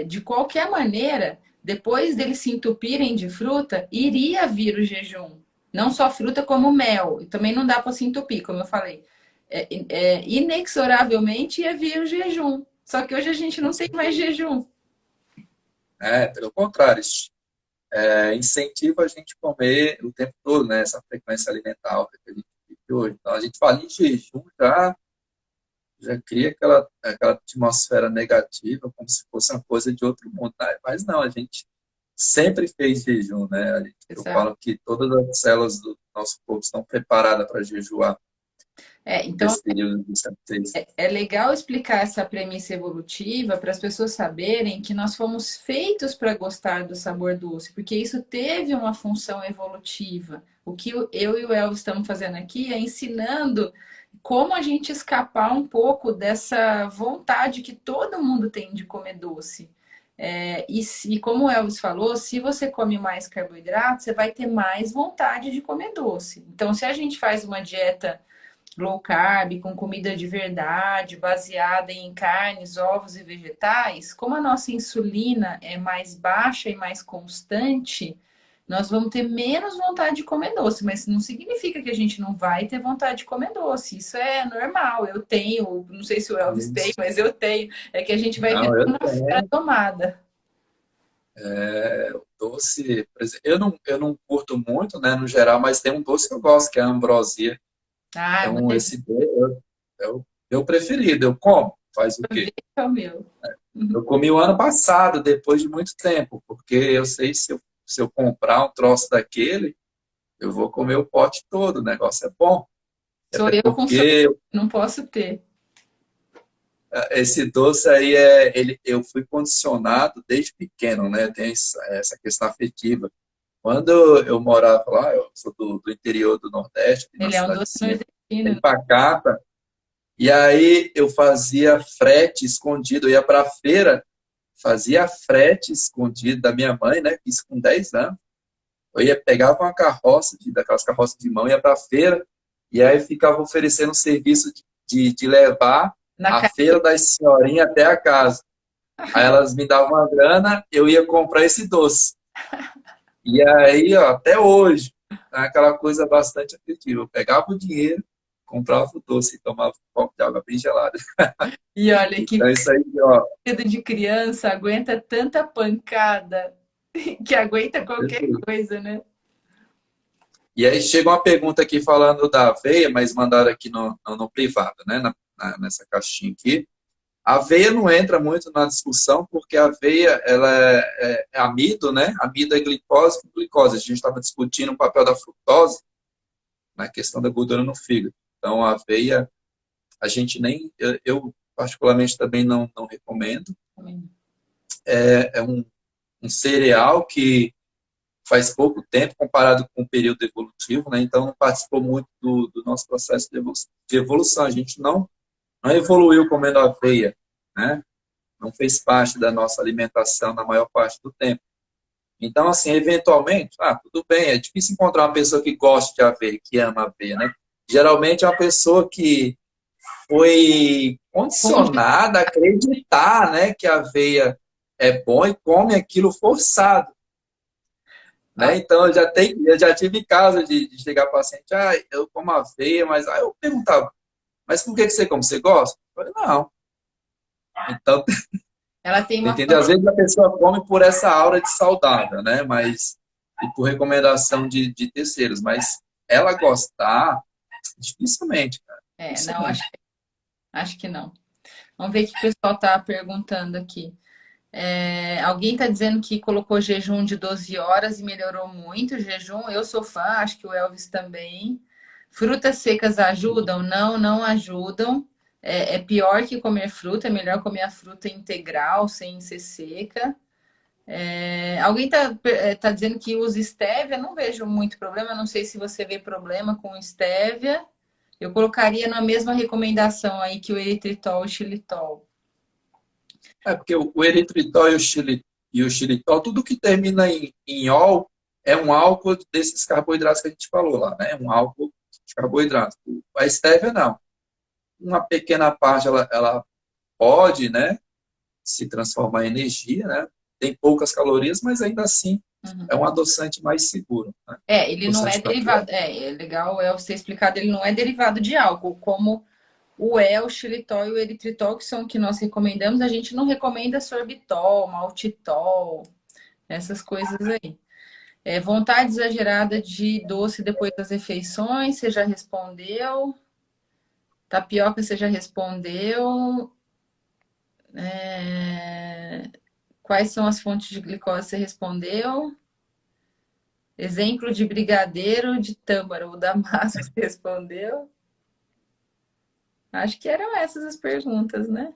De qualquer maneira, depois deles se entupirem de fruta, iria vir o jejum. Não só fruta, como mel. E também não dá para se entupir, como eu falei. Inexoravelmente ia vir o jejum. Só que hoje a gente não tem mais jejum. pelo contrário, incentiva a gente comer o tempo todo, né? Essa frequência alimentar alta que a gente vive hoje. Então, a gente fala em jejum, já cria aquela atmosfera negativa, como se fosse uma coisa de outro mundo, né? Mas não, a gente sempre fez jejum, né? Eu Exato. falo que todas as células do nosso corpo estão preparadas para jejuar Então, nesse período de escassez. é legal explicar essa premissa evolutiva para as pessoas saberem que nós fomos feitos para gostar do sabor doce, porque isso teve uma função evolutiva. O que eu e o Elvis estamos fazendo aqui é ensinando como a gente escapar um pouco dessa vontade que todo mundo tem de comer doce. E como o Elvis falou, se você come mais carboidrato, você vai ter mais vontade de comer doce. Então, se a gente faz uma dieta low carb, com comida de verdade, baseada em carnes, ovos e vegetais, como a nossa insulina é mais baixa e mais constante, nós vamos ter menos vontade de comer doce, mas não significa que a gente não vai ter vontade de comer doce. Isso é normal. Eu tenho, não sei se o Elvis tem, Isso. mas eu tenho. É que a gente vai Não, eu virando a tenho. tomada. O doce, por exemplo, eu não curto muito, né, no geral, mas tem um doce que eu gosto, que é a ambrosia. Ah, é uma Então, delícia esse é o meu preferido. Eu como. Faz o quê? é o meu. Eu comi o ano passado, depois de muito tempo, porque eu sei se eu comprar um troço daquele, eu vou comer o pote todo. O negócio é bom. Sou Até eu com sorte, porque não posso ter. esse doce aí, eu fui condicionado desde pequeno, né? Tem essa questão afetiva. Quando eu morava lá, eu sou do interior do Nordeste, na Ele é um doce cidadezinha, nordestino. bem pacata. E aí eu fazia frete escondido, eu ia para a feira, fazia frete escondido da minha mãe, né? Isso com 10 anos. Pegava uma carroça, daquelas carroças de mão, ia para a feira, e aí ficava oferecendo um serviço de levar Na a feira das senhorinhas até a casa. Aí elas me davam uma grana, eu ia comprar esse doce. E aí, ó, até hoje, é aquela coisa bastante afetiva. Eu pegava o dinheiro, comprava o doce e tomava um copo de água bem gelada. E olha que Então, isso aí, ó, cedo de criança aguenta tanta pancada. Que aguenta qualquer Perfeito. coisa, né? E aí chega uma pergunta aqui falando da aveia, mas mandaram aqui no privado, né? Nessa caixinha aqui. A aveia não entra muito na discussão, porque a aveia ela é amido, né? Amido é glicose com glicose. A gente estava discutindo o papel da frutose na questão da gordura no fígado. Então, a aveia, a gente nem, eu particularmente também não recomendo. É um cereal que faz pouco tempo comparado com o período evolutivo, né? Então, não participou muito do nosso processo de evolução. A gente não evoluiu comendo aveia, né? Não fez parte da nossa alimentação na maior parte do tempo. Então, assim, eventualmente, tudo bem, é difícil encontrar uma pessoa que goste de aveia, que ama aveia, né? Geralmente é uma pessoa que foi condicionada a acreditar, né, que a aveia é bom e come aquilo forçado, né? Então, eu já tive caso de chegar paciente, eu como aveia, mas aí eu perguntava, mas por que você come? Você gosta? Eu falei, não. Então, Ela tem uma entendeu? Às vezes a pessoa come por essa aura de saudável, né? Mas, e por recomendação de terceiros, mas ela gostar, dificilmente, cara. Não, Dificilmente. acho que não. Vamos ver o que o pessoal está perguntando aqui. Alguém está dizendo que colocou jejum de 12 horas e melhorou muito o jejum. Eu sou fã, acho que o Elvis também. Frutas secas ajudam? Não, não ajudam. É pior que comer fruta, é melhor comer a fruta integral, sem ser seca. Alguém tá dizendo que usa estévia, não vejo muito problema, não sei se você vê problema com estévia. Eu colocaria na mesma recomendação aí que o eritritol e xilitol. É porque o eritritol e o xilitol, tudo que termina em ol é um álcool desses carboidratos que a gente falou lá, né? Um álcool de carboidrato. A estévia, não. Uma pequena parte, ela pode, né, se transformar em energia, né? Tem poucas calorias, mas ainda assim Uhum. é um adoçante mais seguro, né? Ele não é Adoçante natural. derivado. É legal você explicado, ele não é derivado de álcool, como o xilitol e o eritritol, que são o que nós recomendamos, a gente não recomenda sorbitol, maltitol, essas coisas aí. Vontade exagerada de doce depois das refeições, você já respondeu. Tapioca, você já respondeu. Quais são as fontes de glicose, você respondeu. Exemplo de brigadeiro de tâmara ou damasco, você respondeu. Acho que eram essas as perguntas, né?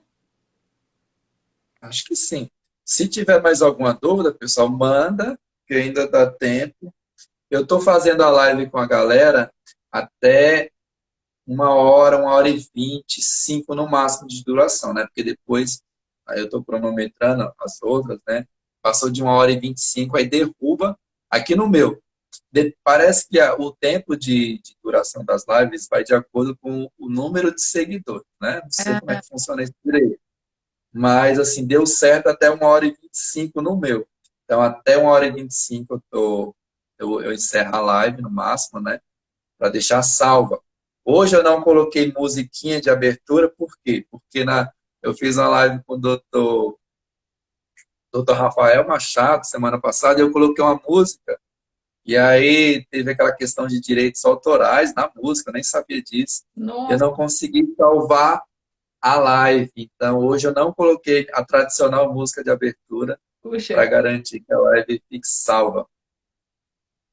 Acho que sim. Se tiver mais alguma dúvida, pessoal, manda, que ainda dá tempo. Eu estou fazendo a live com a galera até 1 hora, 1 hora e 25 no máximo de duração, né? Porque depois, aí eu estou cronometrando as outras, né? Passou de 1 hora e 25, aí derruba aqui no meu. Parece que o tempo de duração das lives vai de acordo com o número de seguidores, né? Não sei como é que funciona isso direito. Mas, assim, deu certo até 1 hora e 25 no meu. Então, até 1 hora e 25 eu encerro a live no máximo, né? Para deixar salva. Hoje eu não coloquei musiquinha de abertura, por quê? Porque eu fiz uma live com o doutor Rafael Machado semana passada e eu coloquei uma música. E aí teve aquela questão de direitos autorais na música, eu nem sabia disso. Eu Nossa, não consegui salvar a live. Então, hoje eu não coloquei a tradicional música de abertura puxa, para garantir que a live fique salva.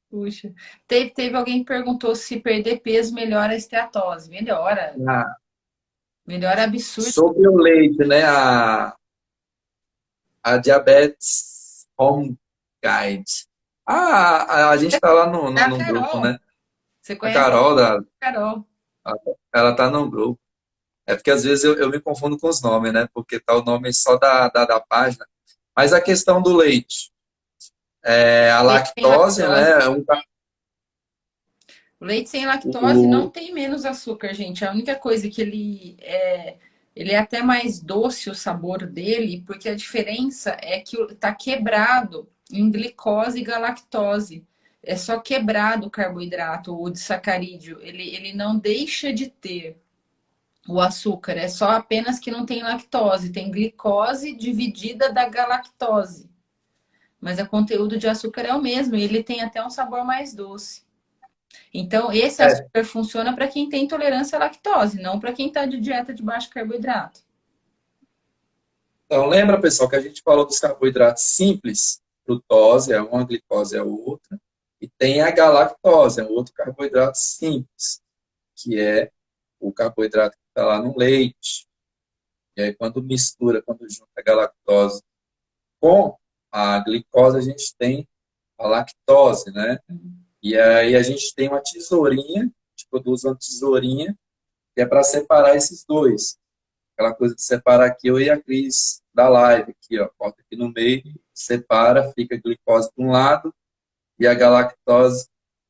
puxa. Teve alguém que perguntou se perder peso melhora a esteatose. Melhora. Ah, Melhora absurdo. sobre o leite, né? A Diabetes Home Guide. A gente está lá É a no grupo, Carol. né? Você A conhece Carol, a Carol? ela está no grupo. É porque às vezes eu me confundo com os nomes, né? Porque tá o nome só da página. Mas a questão do leite. A Leite sem lactose, lactose. né? O leite sem lactose não O, tem menos açúcar, gente. A única coisa que ele é até mais doce o sabor dele, porque a diferença é que tá quebrado em glicose e galactose. É só quebrado o carboidrato, o disacarídeo. Ele não deixa de ter o açúcar, é só apenas que não tem lactose, tem glicose dividida da galactose. mas o conteúdo de açúcar é o mesmo, e ele tem até um sabor mais doce. Então, esse É, açúcar funciona para quem tem intolerância à lactose, não para quem está de dieta de baixo carboidrato. então, lembra, pessoal, que a gente falou dos carboidratos simples? Frutose é uma, glicose é outra. E tem a galactose, é um outro carboidrato simples, que é o carboidrato que está lá no leite. E aí, quando mistura, quando junta a galactose com a glicose, a gente tem a lactose, né? E aí a gente tem uma tesourinha, a gente produz uma tesourinha, que é para separar esses dois. Aquela coisa de separar aqui, eu e a Cris da live, aqui, ó, corta aqui no meio, separa, fica a glicose de um lado e a galactose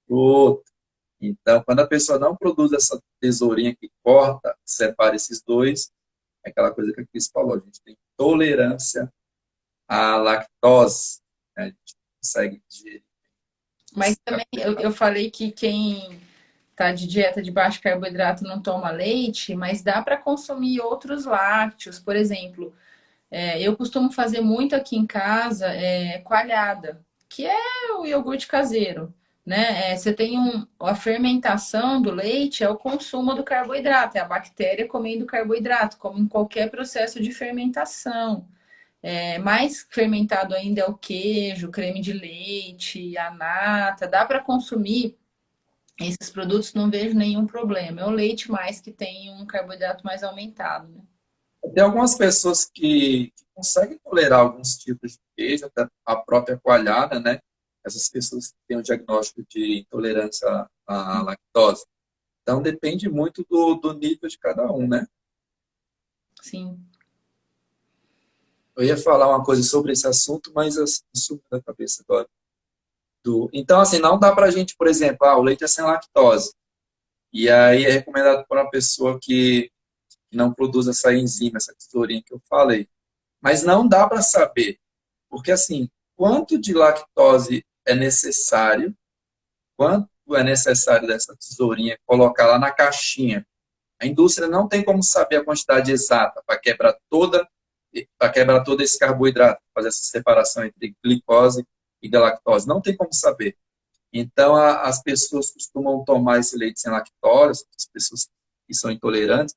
do outro. Então, quando a pessoa não produz essa tesourinha que corta, separa esses dois, é aquela coisa que a Cris falou, a gente tem tolerância à lactose, né? A gente consegue digerir. Mas também eu falei que quem tá de dieta de baixo carboidrato não toma leite, mas dá para consumir outros lácteos. Por exemplo, eu costumo fazer muito aqui em casa coalhada, que é o iogurte caseiro, né? Você tem a fermentação do leite é o consumo do carboidrato, é a bactéria comendo carboidrato, como em qualquer processo de fermentação. Mais fermentado ainda é o queijo, o creme de leite, a nata. Dá para consumir esses produtos, não vejo nenhum problema. É o leite mais que tem um carboidrato mais aumentado, né? Tem algumas pessoas que conseguem tolerar alguns tipos de queijo, até a própria coalhada, né? Essas pessoas que têm o diagnóstico de intolerância à lactose. Então, depende muito do nível de cada um, né? Sim. Eu ia falar uma coisa sobre esse assunto, mas sumiu da cabeça agora. Então, assim, não dá pra gente, por exemplo, o leite é sem lactose. E aí é recomendado para uma pessoa que não produz essa enzima, essa tesourinha que eu falei. Mas não dá para saber, porque assim, quanto de lactose é necessário, quanto é necessário dessa tesourinha colocar lá na caixinha. A indústria não tem como saber a quantidade exata para quebrar todo esse carboidrato, fazer essa separação entre glicose e galactose. Não tem como saber. Então, as pessoas costumam tomar esse leite sem lactose, as pessoas que são intolerantes,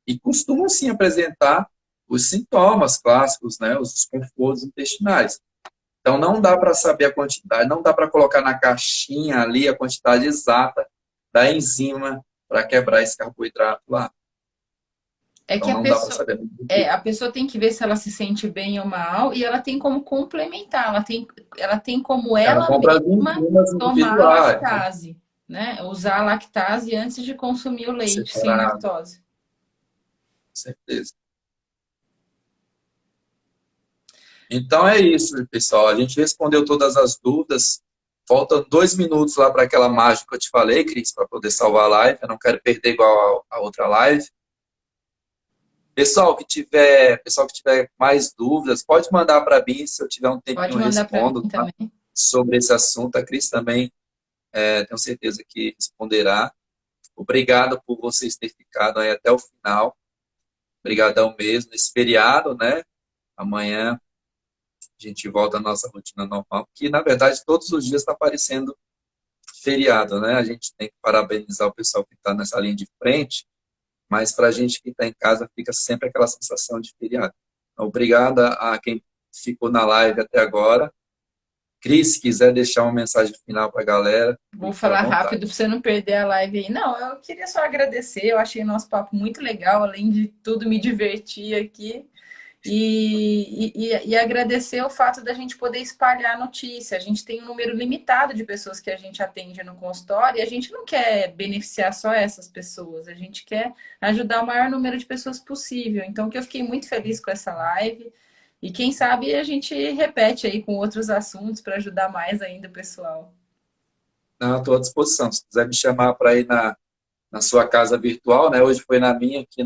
e costumam sim apresentar os sintomas clássicos, né, os desconfortos intestinais. Então, não dá para saber a quantidade, não dá para colocar na caixinha ali a quantidade exata da enzima para quebrar esse carboidrato lá. É Então, que não dá para saber. a pessoa tem que ver se ela se sente bem ou mal e ela tem como complementar, ela tem como Ela ela compra as mesma enzimas tomar a individuais, né? lactase, né? Usar a lactase antes de consumir o leite sem Separado, com lactose. certeza. Então é isso, pessoal. A gente respondeu todas as dúvidas. Faltam 2 minutos lá para aquela mágica que eu te falei, Cris, para poder salvar a live. Eu não quero perder igual a outra live. Pessoal que tiver mais dúvidas, pode mandar para mim. Se eu tiver um tempinho, Pode eu mandar para respondo, mim tá? também. Sobre esse assunto. A Cris também, tenho certeza que responderá. Obrigado por vocês terem ficado aí até o final. Obrigadão mesmo. Nesse feriado, né? Amanhã a gente volta à nossa rotina normal, que na verdade todos os dias está parecendo feriado, né? A gente tem que parabenizar o pessoal que está nessa linha de frente, mas para a gente que está em casa fica sempre aquela sensação de feriado. Então, obrigado a quem ficou na live até agora. Cris, se quiser deixar uma mensagem final para a galera, Vou fique à falar rápido para vontade. você não perder a live aí. Não, eu queria só agradecer. Eu achei nosso papo muito legal, além de tudo, me divertir aqui. E agradecer o fato da gente poder espalhar a notícia. A gente tem um número limitado de pessoas que a gente atende no consultório e a gente não quer beneficiar só essas pessoas, a gente quer ajudar o maior número de pessoas possível. Então, que eu fiquei muito feliz com essa live e quem sabe a gente repete aí com outros assuntos para ajudar mais ainda o pessoal. Não, estou à disposição. Se quiser me chamar para ir na sua casa virtual, né? Hoje foi na minha aqui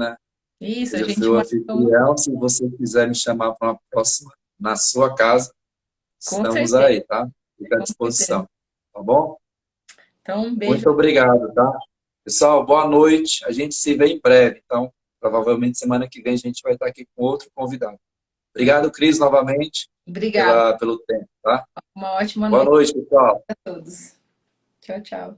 Isso, a hoje eu fui gente o marca anfitrião. Se você quiser me chamar para uma próxima na sua casa, com estamos certeza, aí, tá? Fica à com certeza. disposição, tá bom? Então, um beijo. Muito obrigado, tá? Pessoal, boa noite. A gente se vê em breve. Então, provavelmente semana que vem a gente vai estar aqui com outro convidado. Obrigado, Cris, novamente. Obrigada. pelo tempo, tá? Uma ótima Boa noite noite, pessoal. a todos. Tchau, tchau.